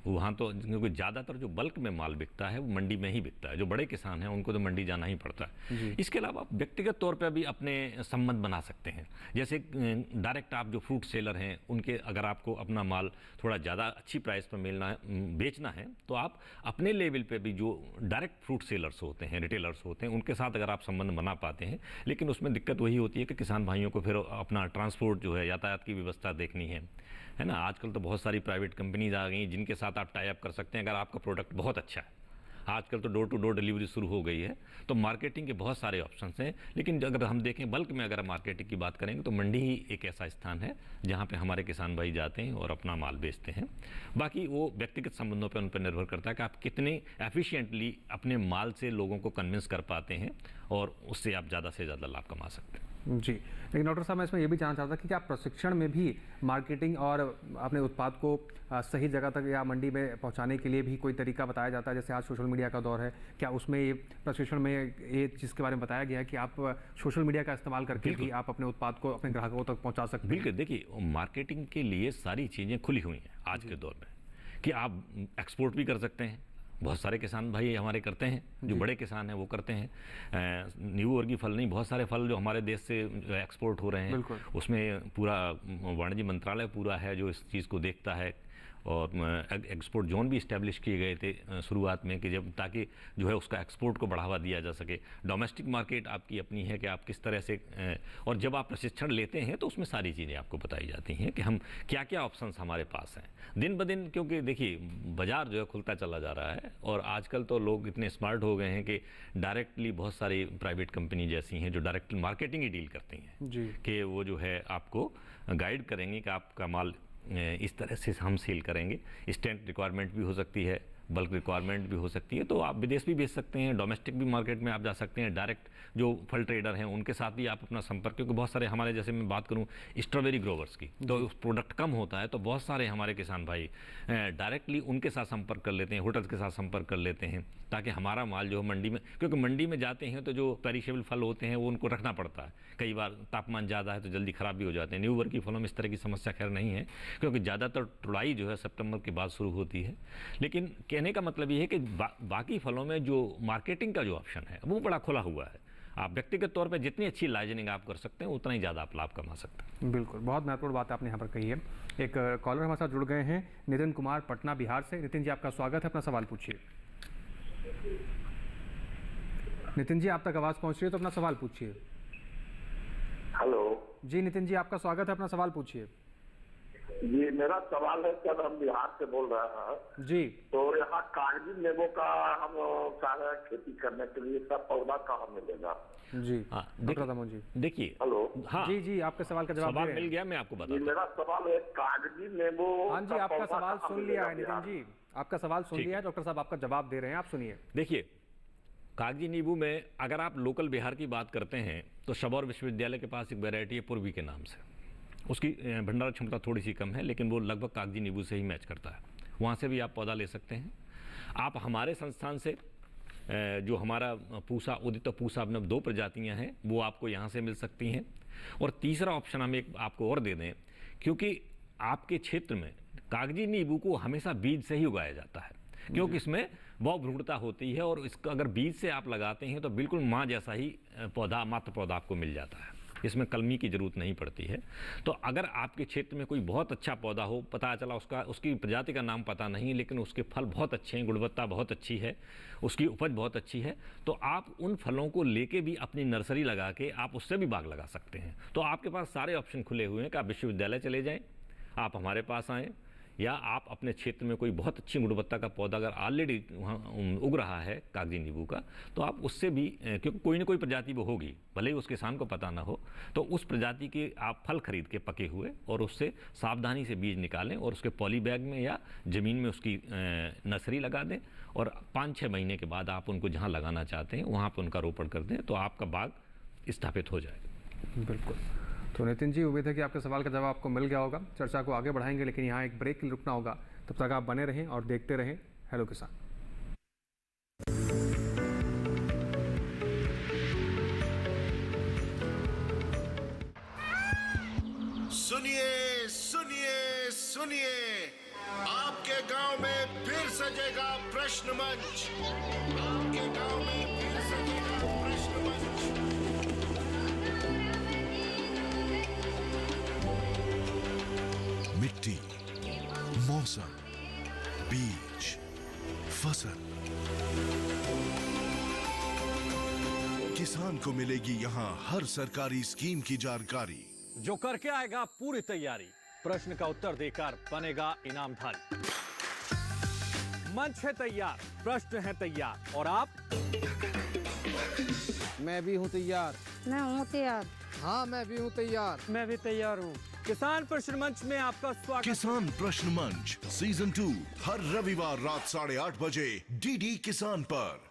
वहाँ, तो क्योंकि ज़्यादातर जो बल्क में माल बिकता है वो मंडी में ही बिकता है। जो बड़े किसान हैं उनको तो मंडी जाना ही पड़ता है। इसके अलावा आप व्यक्तिगत तौर पर भी अपने संबंध बना सकते हैं। जैसे डायरेक्ट आप जो फ्रूट सेलर हैं उनके, अगर आपको अपना माल थोड़ा ज़्यादा अच्छी प्राइस पर बेचना है तो आप अपने लेवल पे भी जो डायरेक्ट फ्रूट सेलर्स होते हैं, रिटेलर्स होते हैं, उनके साथ अगर आप संबंध बना पाते हैं। लेकिन उसमें दिक्कत वही होती है कि किसान भाइयों को फिर अपना ट्रांसपोर्ट जो है, यातायात की व्यवस्था देखनी है ना। आजकल तो बहुत सारी प्राइवेट कंपनीज आ गई जिनके साथ आप टाई अप कर सकते हैं। अगर आपका प्रोडक्ट बहुत अच्छा है, आजकल तो डोर टू डोर डिलीवरी शुरू हो गई है, तो मार्केटिंग के बहुत सारे ऑप्शंस हैं। लेकिन अगर हम देखें बल्क में, अगर मार्केटिंग की बात करेंगे तो मंडी ही एक ऐसा स्थान है जहाँ पे हमारे किसान भाई जाते हैं और अपना माल बेचते हैं। बाकी वो व्यक्तिगत संबंधों पर उन पर निर्भर करता है कि आप कितने एफिशिएंटली अपने माल से लोगों को कन्विंस कर पाते हैं, और उससे आप ज़्यादा से ज़्यादा लाभ कमा सकते हैं।
जी, लेकिन डॉक्टर साहब मैं इसमें ये भी जानना चाहता था कि क्या प्रशिक्षण में भी मार्केटिंग और अपने उत्पाद को सही जगह तक या मंडी में पहुंचाने के लिए भी कोई तरीका बताया जाता है? जैसे आज सोशल मीडिया का दौर है, क्या उसमें ये प्रशिक्षण में ये चीज़ के बारे में बताया गया है कि आप सोशल मीडिया का इस्तेमाल करके भी आप अपने उत्पाद को अपने ग्राहकों तक पहुँचा सकते हैं?
बिल्कुल। देखिए, मार्केटिंग के लिए सारी चीज़ें खुली हुई हैं आज के दौर में, कि आप एक्सपोर्ट भी कर सकते हैं। बहुत सारे किसान भाई हमारे करते हैं, जो बड़े किसान हैं वो करते हैं। नींबू वर्गीय फल नहीं, बहुत सारे फल जो हमारे देश से एक्सपोर्ट हो रहे हैं, उसमें पूरा वाणिज्य मंत्रालय पूरा है जो इस चीज़ को देखता है, और एक्सपोर्ट जोन भी इस्टेब्लिश किए गए थे शुरुआत में, कि जब ताकि जो है उसका एक्सपोर्ट को बढ़ावा दिया जा सके। डोमेस्टिक मार्केट आपकी अपनी है कि आप किस तरह से, और जब आप प्रशिक्षण लेते हैं तो उसमें सारी चीज़ें आपको बताई जाती हैं कि हम क्या क्या ऑप्शंस हमारे पास हैं दिन ब दिन। क्योंकि देखिए, बाज़ार जो है खुलता चला जा रहा है, और आजकल तो लोग इतने स्मार्ट हो गए हैं कि डायरेक्टली बहुत सारी प्राइवेट कंपनी जैसी हैं जो डायरेक्ट मार्केटिंग ही डील करती हैं, कि वो जो है आपको गाइड करेंगे कि आपका माल इस तरह से हम सेल करेंगे। स्टैंड रिक्वायरमेंट भी हो सकती है, बल्क रिक्वायरमेंट भी हो सकती है, तो आप विदेश भी भेज सकते हैं, डोमेस्टिक भी मार्केट में आप जा सकते हैं, डायरेक्ट जो फल ट्रेडर हैं उनके साथ भी आप अपना संपर्क, क्योंकि बहुत सारे हमारे, जैसे मैं बात करूं स्ट्रॉबेरी ग्रोवर्स की, तो प्रोडक्ट कम होता है, तो बहुत सारे हमारे किसान भाई डायरेक्टली उनके साथ संपर्क कर लेते हैं, होटल्स के साथ संपर्क कर लेते हैं, ताकि हमारा माल जो मंडी में, क्योंकि मंडी में जाते हैं तो जो पेरिशेबल फल होते हैं वो उनको रखना पड़ता है, कई बार तापमान ज़्यादा है तो जल्दी ख़राब भी हो जाते हैं। न्यू वर्गी फलों में इस तरह की समस्या खैर नहीं है, क्योंकि ज़्यादातर तुड़ाई जो है सितंबर के बाद शुरू होती है। लेकिन कहने का मतलब ये है कि बाकी फलों में जो मार्केटिंग का जो ऑप्शन है वो बड़ा खुला हुआ है। आप व्यक्तिगत तौर पे जितनी अच्छी लाइजनिंग आप कर सकते हैं उतना ही ज़्यादा आप लाभ कमा सकते हैं।
बिल्कुल, बहुत महत्वपूर्ण बात आपने यहाँ पर कही है। एक कॉलर हमारे साथ जुड़ गए हैं, नितिन कुमार पटना बिहार से। नितिन जी, आपका स्वागत है, अपना सवाल पूछिए। नितिन जी, आप तक आवाज़ पहुँच रही है तो अपना सवाल पूछिए।
हेलो
जी नितिन जी, आपका स्वागत है, अपना सवाल पूछिए।
जी, मेरा सवाल है सर, हम बिहार से बोल रहे हैं
जी।
तो यहाँ कागजी नींबू का हम चाह रहे हैं खेती करने के लिए, सब पौधा कहाँ मिलेगा?
जी डॉक्टर दामोदर जी,
देखिए।
हेलो।
हाँ
जी जी, आपके सवाल का जवाब
मिल गया, मैं आपको बता।
मेरा सवाल है कागजी नींबू।
हाँ जी, आपका सवाल सुन लिया है नितिन जी, आपका सवाल सुन लिया है, डॉक्टर साहब आपका जवाब दे रहे हैं, आप सुनिए।
देखिए, कागजी नींबू में अगर आप लोकल बिहार की बात करते हैं तो सबौर विश्वविद्यालय के पास एक वैरायटी है पूर्वी के नाम से, उसकी भंडारण क्षमता थोड़ी सी कम है, लेकिन वो लगभग कागजी नींबू से ही मैच करता है। वहाँ से भी आप पौधा ले सकते हैं। आप हमारे संस्थान से जो हमारा पूसा, उदित पूसा में 2 प्रजातियाँ हैं, वो आपको यहाँ से मिल सकती हैं। और तीसरा ऑप्शन हम एक आपको और दे दें, क्योंकि आपके क्षेत्र में कागजी नींबू को हमेशा बीज से ही उगाया जाता है, क्योंकि इसमें बहुत भ्रूणता होती है, और इसका अगर बीज से आप लगाते हैं तो बिल्कुल माँ जैसा ही पौधा, मात्र पौधा आपको मिल जाता है, इसमें कलमी की ज़रूरत नहीं पड़ती है। तो अगर आपके क्षेत्र में कोई बहुत अच्छा पौधा हो, पता चला उसकी प्रजाति का नाम पता नहीं, लेकिन उसके फल बहुत अच्छे हैं, गुणवत्ता बहुत अच्छी है, उसकी उपज बहुत अच्छी है, तो आप उन फलों को लेके भी अपनी नर्सरी लगा के आप उससे भी बाग लगा सकते हैं। तो आपके पास सारे ऑप्शन खुले हुए हैं कि आप विश्वविद्यालय चले जाएँ, आप हमारे पास आएँ, या आप अपने क्षेत्र में कोई बहुत अच्छी गुणवत्ता का पौधा अगर ऑलरेडी वहाँ उग रहा है कागजी नींबू का, तो आप उससे भी, क्योंकि कोई ना कोई प्रजाति वो होगी, भले ही उस किसान को पता ना हो, तो उस प्रजाति के आप फल खरीद के पके हुए और उससे सावधानी से बीज निकालें और उसके पॉली बैग में या ज़मीन में उसकी नर्सरी लगा दें, और 5-6 महीने के बाद आप उनको जहाँ लगाना चाहते हैं वहाँ पर उनका रोपण कर दें, तो आपका बाग स्थापित हो जाएगा।
बिल्कुल। तो नितिन जी, उम्मीद है कि आपके सवाल का जवाब आपको मिल गया होगा। चर्चा को आगे बढ़ाएंगे, लेकिन यहाँ एक ब्रेक के लिए रुकना होगा, तब तक आप बने रहें और देखते रहें हेलो किसान।
सुनिए सुनिए सुनिए, आपके गांव में फिर सजेगा प्रश्न मंच। आपके गांव में फिर सजेगा प्रश्न मंच।
मिट्टी, मौसम, बीज, फसल, किसान को मिलेगी यहाँ हर सरकारी स्कीम की जानकारी।
जो करके आएगा पूरी तैयारी, प्रश्न का उत्तर देकर बनेगा इनामधारी। मंच है तैयार, प्रश्न है तैयार, और आप?
मैं भी हूँ तैयार।
मैं हूँ तैयार।
हाँ, मैं भी हूँ तैयार।
मैं भी तैयार हूँ।
किसान प्रश्न मंच में आपका स्वागत।
किसान प्रश्न मंच सीजन 2 हर रविवार रात 8:30 बजे डीडी किसान पर।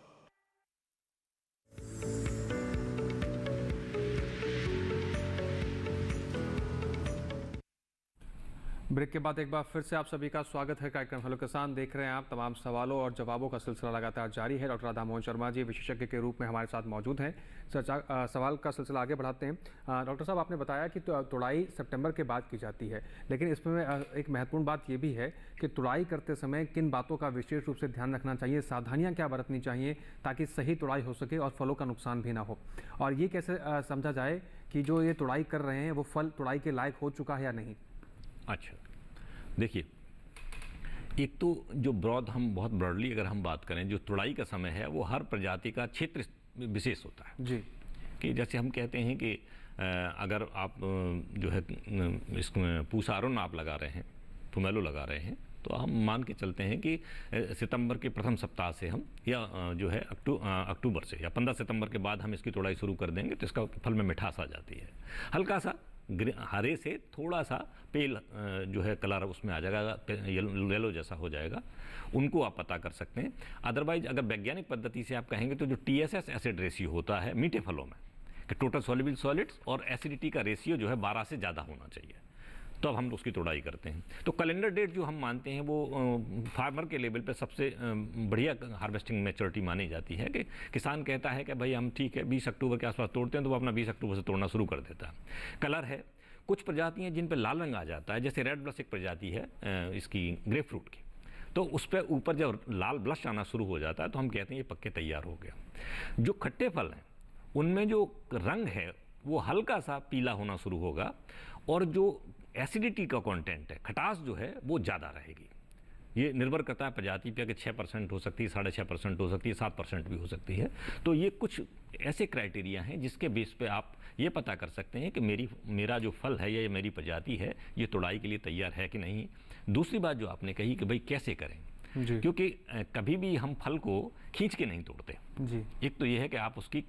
ब्रेक के बाद एक बार फिर से आप सभी का स्वागत है। कार्यक्रम हेलो किसान देख रहे हैं आप। तमाम सवालों और जवाबों का सिलसिला लगातार जारी है। डॉक्टर राधामोहन शर्मा जी विशेषज्ञ के रूप में हमारे साथ मौजूद हैं। सवाल का सिलसिला आगे बढ़ाते हैं। डॉक्टर साहब, आपने बताया कि तुड़ाई सितंबर के बाद की जाती है, लेकिन इसमें एक महत्वपूर्ण बात ये भी है कि तुड़ाई करते समय किन बातों का विशेष रूप से ध्यान रखना चाहिए, सावधानियाँ क्या बरतनी चाहिए ताकि सही तुड़ाई हो सके और फलों का नुकसान भी ना हो, और ये कैसे समझा जाए कि जो ये तुड़ाई कर रहे हैं वो फल तुड़ाई के लायक हो चुका है या नहीं?
अच्छा, देखिए, एक तो जो हम बहुत ब्रॉडली अगर हम बात करें, जो तुड़ाई का समय है वो हर प्रजाति का क्षेत्र विशेष होता है
जी।
कि जैसे हम कहते हैं कि अगर आप जो है इसमें पूसा अरुण आप लगा रहे हैं, पुमेलो लगा रहे हैं, तो हम मान के चलते हैं कि सितंबर के प्रथम सप्ताह से हम, या जो है अक्टूबर से या 15 सितंबर के बाद हम इसकी तुड़ाई शुरू कर देंगे, तो इसका फल में मिठास आ जाती है। हल्का सा हरे से थोड़ा सा पेल जो है कलर उसमें आ जाएगा, येलो जैसा हो जाएगा, उनको आप पता कर सकते हैं। अदरवाइज अगर वैज्ञानिक पद्धति से आप कहेंगे तो जो TSS एसिड रेशियो होता है मीठे फलों में कि टोटल सॉल्युबल सॉलिड्स और एसिडिटी का रेशियो जो है 12 से ज़्यादा होना चाहिए, तो अब हम उसकी तोड़ाई करते हैं। तो कैलेंडर डेट जो हम मानते हैं वो फार्मर के लेवल पे सबसे बढ़िया हार्वेस्टिंग मैच्योरिटी मानी जाती है कि किसान कहता है कि भाई हम ठीक है 20 अक्टूबर के आसपास तोड़ते हैं, तो वो अपना 20 अक्टूबर से तोड़ना शुरू कर देता है। कलर है, कुछ प्रजातियाँ जिन पर लाल रंग आ जाता है, जैसे रेड ब्लश एक प्रजाति है इसकी ग्रेप फ्रूट की, तो उस पर ऊपर जब लाल ब्लश आना शुरू हो जाता है तो हम कहते हैं ये पक्के तैयार हो गया। जो खट्टे फल हैं उनमें जो रंग है वो हल्का सा पीला होना शुरू होगा और जो एसिडिटी का कंटेंट है, खटास जो है वो ज़्यादा रहेगी। ये निर्भर करता है प्रजाति पे कि 6% हो सकती है, 6.5% हो सकती है, 7% भी हो सकती है। तो ये कुछ ऐसे क्राइटेरिया हैं जिसके बेस पे आप ये पता कर सकते हैं कि मेरा जो फल है या मेरी प्रजाति है ये तोड़ाई के लिए तैयार है कि नहीं। दूसरी बात जो आपने कही कि भाई कैसे करें, क्योंकि कभी भी हम फल को खींच के नहीं तोड़ते जी। एक तो ये है कि आप उसकी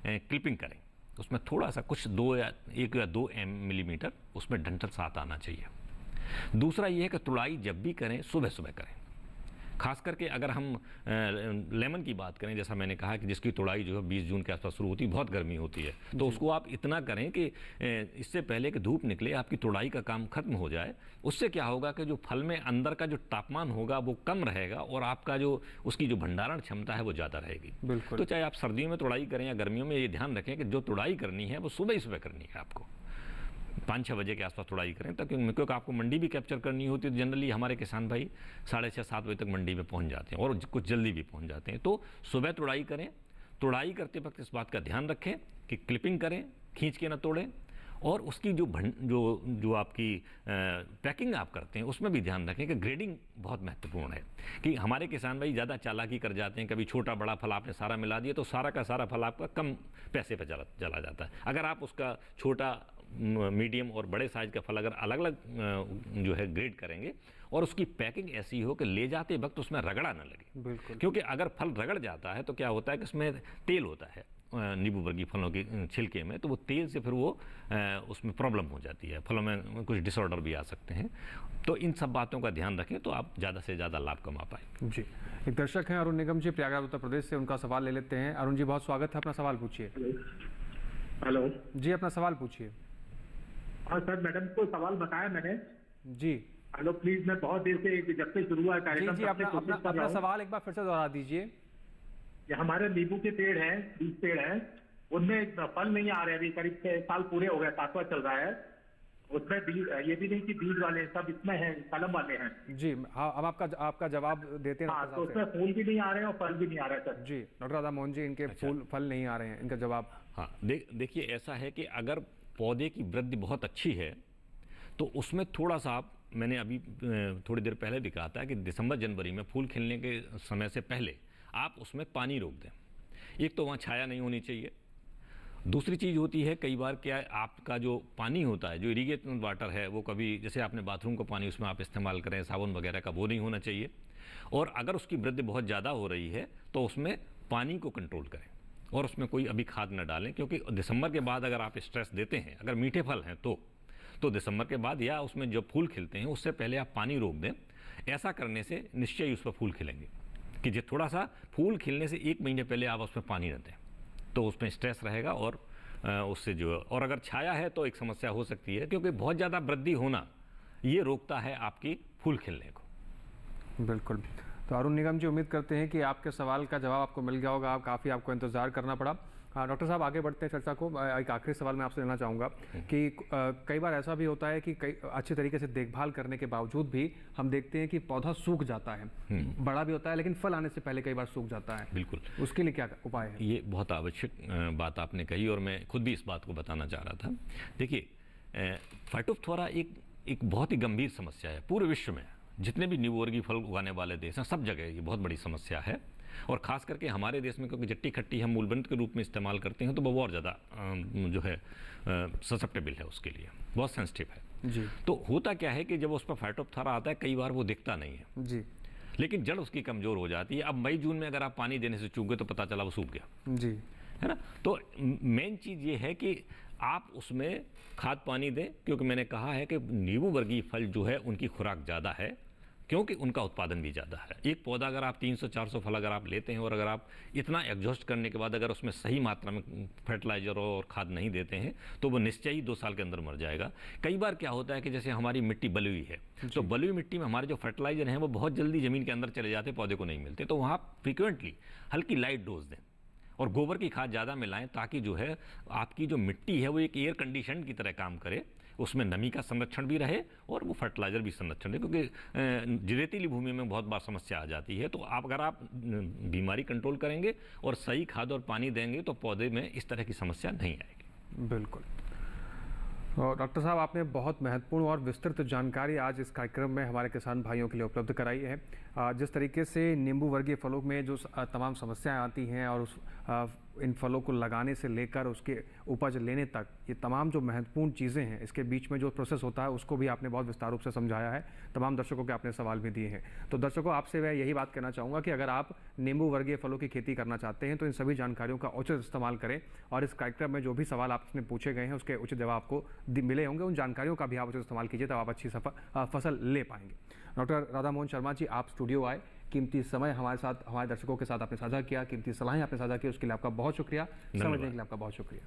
क्लिपिंग करें, उसमें थोड़ा सा कुछ 1 या 2 मिलीमीटर उसमें डंठल साथ आना चाहिए। दूसरा ये है कि तोड़ाई जब भी करें सुबह सुबह करें, खास करके अगर हम लेमन की बात करें, जैसा मैंने कहा कि जिसकी तोड़ाई जो है 20 जून के आसपास शुरू होती है, बहुत गर्मी होती है, तो उसको आप इतना करें कि इससे पहले कि धूप निकले आपकी तोड़ाई का काम खत्म हो जाए। उससे क्या होगा कि जो फल में अंदर का जो तापमान होगा वो कम रहेगा और आपका जो उसकी जो भंडारण क्षमता है वो ज़्यादा रहेगी। तो चाहे आप सर्दियों में तोड़ाई करें या गर्मियों में, ये ध्यान रखें कि जो तोड़ाई करनी है वो सुबह ही सुबह करनी है। आपको 5-6 बजे के आसपास तोड़ाई करें, ताकि क्योंकि आपको मंडी भी कैप्चर करनी होती है। तो जनरली हमारे किसान भाई 6:30-7 बजे तक मंडी में पहुंच जाते हैं और कुछ जल्दी भी पहुंच जाते हैं। तो सुबह तोड़ाई करें, तोड़ाई करते वक्त इस बात का ध्यान रखें कि क्लिपिंग करें, खींच के ना तोड़ें, और उसकी जो आपकी पैकिंग आप करते हैं उसमें भी ध्यान रखें कि ग्रेडिंग बहुत महत्वपूर्ण है। कि हमारे किसान भाई ज़्यादा चालाकी कर जाते हैं, कभी छोटा बड़ा फल आपने सारा मिला दिया तो सारा का सारा फल आपका कम पैसे पे चला जाता है। अगर आप उसका छोटा, मीडियम और बड़े साइज का फल अगर अलग अलग जो है ग्रेड करेंगे और उसकी पैकिंग ऐसी हो कि ले जाते वक्त उसमें रगड़ा न लगे, क्योंकि अगर फल रगड़ जाता है तो क्या होता है कि उसमें तेल होता है नींबू वर्गीय फलों की छिलके में, तो वो तेल से फिर वो उसमें प्रॉब्लम हो जाती है, फलों में कुछ डिसऑर्डर भी आ सकते हैं। तो इन सब बातों का ध्यान रखें तो आप ज़्यादा से ज़्यादा लाभ कमा पाए।
जी, एक दर्शक हैं अरुण निगम जी, प्रयागराज उत्तर प्रदेश से, उनका सवाल ले लेते हैं। अरुण जी बहुत स्वागत है, अपना सवाल पूछिए।
हेलो
जी, अपना सवाल पूछिए।
हाँ सर, मैडम को सवाल बताया मैंने
जी।
हेलो प्लीज, मैं बहुत देर से जब से शुरू हुआ कार्यक्रम
जी, अपना सवाल एक बार फिर से दोहरा दीजिए।
हमारे नींबू के पेड़ हैं, 20 पेड़ हैं, उनमें फल नहीं आ रहे, अभी करीब 6 साल पूरे हो गए, 7वां चल रहा है। उसमें बीज, ये भी नहीं कि बीज वाले सब इसमें हैं, कलम वाले हैं।
जी हाँ, अब आपका जवाब देते हैं।
हाँ, तो उसमें फूल भी नहीं आ रहे हैं और फल भी नहीं आ रहा है सर।
जी, डॉक्टर राधा मोहन जी, इनके फल नहीं आ रहे हैं, इनका जवाब।
हाँ, देखिए ऐसा है कि अगर पौधे की वृद्धि बहुत अच्छी है तो उसमें थोड़ा सा आप, मैंने अभी थोड़ी देर पहले भी कहा था कि दिसंबर जनवरी में फूल खिलने के समय से पहले आप उसमें पानी रोक दें। एक तो वहाँ छाया नहीं होनी चाहिए। दूसरी चीज़ होती है, कई बार क्या आपका जो पानी होता है, जो इरीगेशन वाटर है, वो कभी जैसे आपने बाथरूम का पानी उसमें आप इस्तेमाल करें, साबुन वगैरह का, वो नहीं होना चाहिए। और अगर उसकी वृद्धि बहुत ज़्यादा हो रही है तो उसमें पानी को कंट्रोल करें और उसमें कोई अभी खाद न डालें, क्योंकि दिसंबर के बाद अगर आप स्ट्रेस देते हैं, अगर मीठे फल हैं तो दिसंबर के बाद या उसमें जब फूल खिलते हैं उससे पहले आप पानी रोक दें। ऐसा करने से निश्चय ही उस पर फूल खिलेंगे। कि जो थोड़ा सा फूल खिलने से 1 महीने पहले आप उसमें पानी न दें तो उसमें स्ट्रेस रहेगा और उससे जो, और अगर छाया है तो एक समस्या हो सकती है, क्योंकि बहुत ज़्यादा वृद्धि होना ये रोकता है आपकी फूल खिलने को।
बिल्कुल। तो अरुण निगम जी, उम्मीद करते हैं कि आपके सवाल का जवाब आपको मिल गया होगा। काफ़ी आपको इंतज़ार करना पड़ा। हाँ डॉक्टर साहब, आगे बढ़ते हैं चर्चा को। एक आखिरी सवाल मैं आपसे लेना चाहूँगा कि कई बार ऐसा भी होता है कि अच्छे तरीके से देखभाल करने के बावजूद भी हम देखते हैं कि पौधा सूख जाता है, बड़ा भी होता है लेकिन फल आने से पहले कई बार सूख जाता है।
बिल्कुल,
उसके लिए क्या उपाय है?
ये बहुत आवश्यक बात आपने कही और मैं खुद भी इस बात को बताना चाह रहा था। देखिए, फाइटोप्थोरा एक बहुत ही गंभीर समस्या है पूरे विश्व में। जितने भी नींबू वर्गीय फल उगाने वाले देश हैं, सब जगह ये बहुत बड़ी समस्या है। और ख़ास करके हमारे देश में, क्योंकि जट्टी खट्टी हम मूलबंद के रूप में इस्तेमाल करते हैं, तो वो और ज़्यादा जो है ससेप्टेबल है, उसके लिए बहुत सेंसिटिव है जी। तो होता क्या है कि जब उस पर फाइटोप्थोरा आता है, कई बार वो दिखता नहीं है
जी,
लेकिन जड़ उसकी कमज़ोर हो जाती है। अब मई जून में अगर आप पानी देने से चूक गए तो पता चला वो सूख गया जी, है ना। तो मेन चीज़ ये है कि आप उसमें खाद पानी दें, क्योंकि मैंने कहा है कि नींबू वर्गीय फल जो है उनकी खुराक ज़्यादा है, क्योंकि उनका उत्पादन भी ज़्यादा है। एक पौधा अगर आप 300-400 फल अगर आप लेते हैं और अगर आप इतना एग्जॉस्ट करने के बाद अगर उसमें सही मात्रा में फर्टिलाइजर और खाद नहीं देते हैं तो वो निश्चय ही 2 साल के अंदर मर जाएगा। कई बार क्या होता है कि जैसे हमारी मिट्टी बलुई है, तो बलुई मिट्टी में हमारे जो फर्टिलाइजर हैं वो बहुत जल्दी ज़मीन के अंदर चले जाते, पौधे को नहीं मिलते। तो वहाँ फ्रिक्वेंटली हल्की लाइट डोज दें और गोबर की खाद ज़्यादा मिलाएं, ताकि जो है आपकी जो मिट्टी है वो एक एयर कंडीशन की तरह काम करे, उसमें नमी का संरक्षण भी रहे और वो फर्टिलाइजर भी संरक्षण रहे। क्योंकि रेतीली भूमि में बहुत बार समस्या आ जाती है, तो अगर आप बीमारी कंट्रोल करेंगे और सही खाद और पानी देंगे तो पौधे में इस तरह की समस्या नहीं आएगी।
बिल्कुल। और डॉक्टर साहब, आपने बहुत महत्वपूर्ण और विस्तृत जानकारी आज इस कार्यक्रम में हमारे किसान भाइयों के लिए उपलब्ध कराई है। जिस तरीके से नींबू वर्गीय फलों में जो तमाम समस्याएं आती हैं और इन फलों को लगाने से लेकर उसके उपज लेने तक, ये तमाम जो महत्वपूर्ण चीज़ें हैं, इसके बीच में जो प्रोसेस होता है उसको भी आपने बहुत विस्तार रूप से समझाया है। तमाम दर्शकों के आपने सवाल भी दिए हैं। तो दर्शकों, आपसे मैं यही बात कहना चाहूँगा कि अगर आप नींबू वर्गीय फलों की खेती करना चाहते हैं तो इन सभी जानकारियों का उचित इस्तेमाल करें और इस कार्यक्रम में जो भी सवाल आपने पूछे गए हैं उसके उचित जवाब आपको मिले होंगे। उन जानकारियों का भी आप उचित इस्तेमाल कीजिए, तब आप अच्छी फसल ले पाएंगे। डॉक्टर राधा मोहन शर्मा जी, आप स्टूडियो आए, कीमती समय हमारे साथ, हमारे दर्शकों के साथ आपने साझा किया, कीमती सलाहें आपने साझा की, उसके लिए आपका बहुत शुक्रिया। समझने के लिए आपका बहुत शुक्रिया।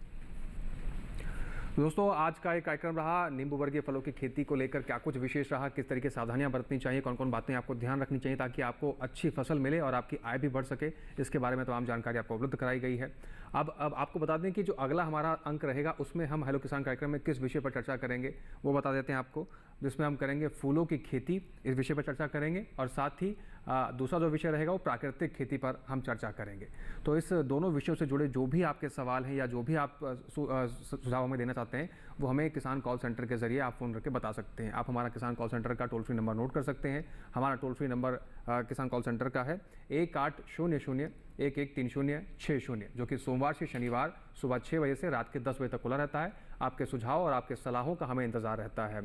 दोस्तों, आज का एक कार्यक्रम रहा नींबू वर्गीय फलों की खेती को लेकर क्या कुछ विशेष रहा, किस तरीके से सावधानियां बरतनी चाहिए, कौन कौन बातें आपको ध्यान रखनी चाहिए ताकि आपको अच्छी फसल मिले और आपकी आय भी बढ़ सके, इसके बारे में तमाम जानकारी आपको उपलब्ध कराई गई है। अब आपको बता दें कि जो अगला हमारा अंक रहेगा उसमें हम हेलो किसान कार्यक्रम में किस विषय पर चर्चा करेंगे वो बता देते हैं आपको, जिसमें हम करेंगे फूलों की खेती, इस विषय पर चर्चा करेंगे और साथ ही दूसरा जो विषय रहेगा वो प्राकृतिक खेती पर हम चर्चा करेंगे। तो इस दोनों विषयों से जुड़े जो भी आपके सवाल हैं या जो भी आप सुझाव हमें देना चाहते हैं वो हमें किसान कॉल सेंटर के जरिए आप फ़ोन करके बता सकते हैं। आप हमारा किसान कॉल सेंटर का टोल फ्री नंबर नोट कर सकते हैं। हमारा टोल फ्री नंबर किसान कॉल सेंटर का है 1800-113060, जो कि सोमवार से शनिवार सुबह 6 बजे से रात के 10 बजे तक खुला रहता है। आपके सुझाव और आपके सलाहों का हमें इंतज़ार रहता है।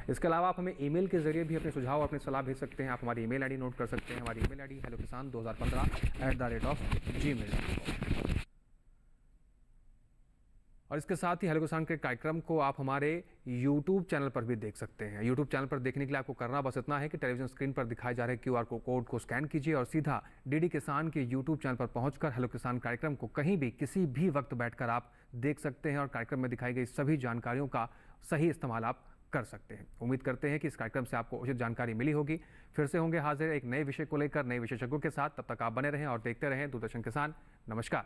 इसके अलावा आप हमें ईमेल के जरिए भी अपने सुझाव और अपनी सलाह भेज सकते हैं। आप हमारी ईमेल आईडी नोट कर सकते हैं। हमारी ईमेल आईडी hellokisan2015@gmail.com। और इसके साथ ही हेलो किसान के कार्यक्रम को आप हमारे YouTube चैनल पर भी देख सकते हैं। YouTube चैनल पर देखने के लिए आपको करना बस इतना है कि टेलीविजन स्क्रीन पर दिखाए जा रहे QR कोड को स्कैन कीजिए और सीधा DD किसान के YouTube चैनल पर पहुंचकर हेलो किसान कार्यक्रम को कहीं भी किसी भी वक्त बैठकर आप देख सकते हैं और कार्यक्रम में दिखाई गई सभी जानकारियों का सही इस्तेमाल आप कर सकते हैं। उम्मीद करते हैं कि इस कार्यक्रम से आपको उचित जानकारी मिली होगी। फिर से होंगे हाजिर एक नए विषय को लेकर, नए विशेषज्ञों के साथ। तब तक आप बने रहें और देखते रहें दूरदर्शन किसान। नमस्कार।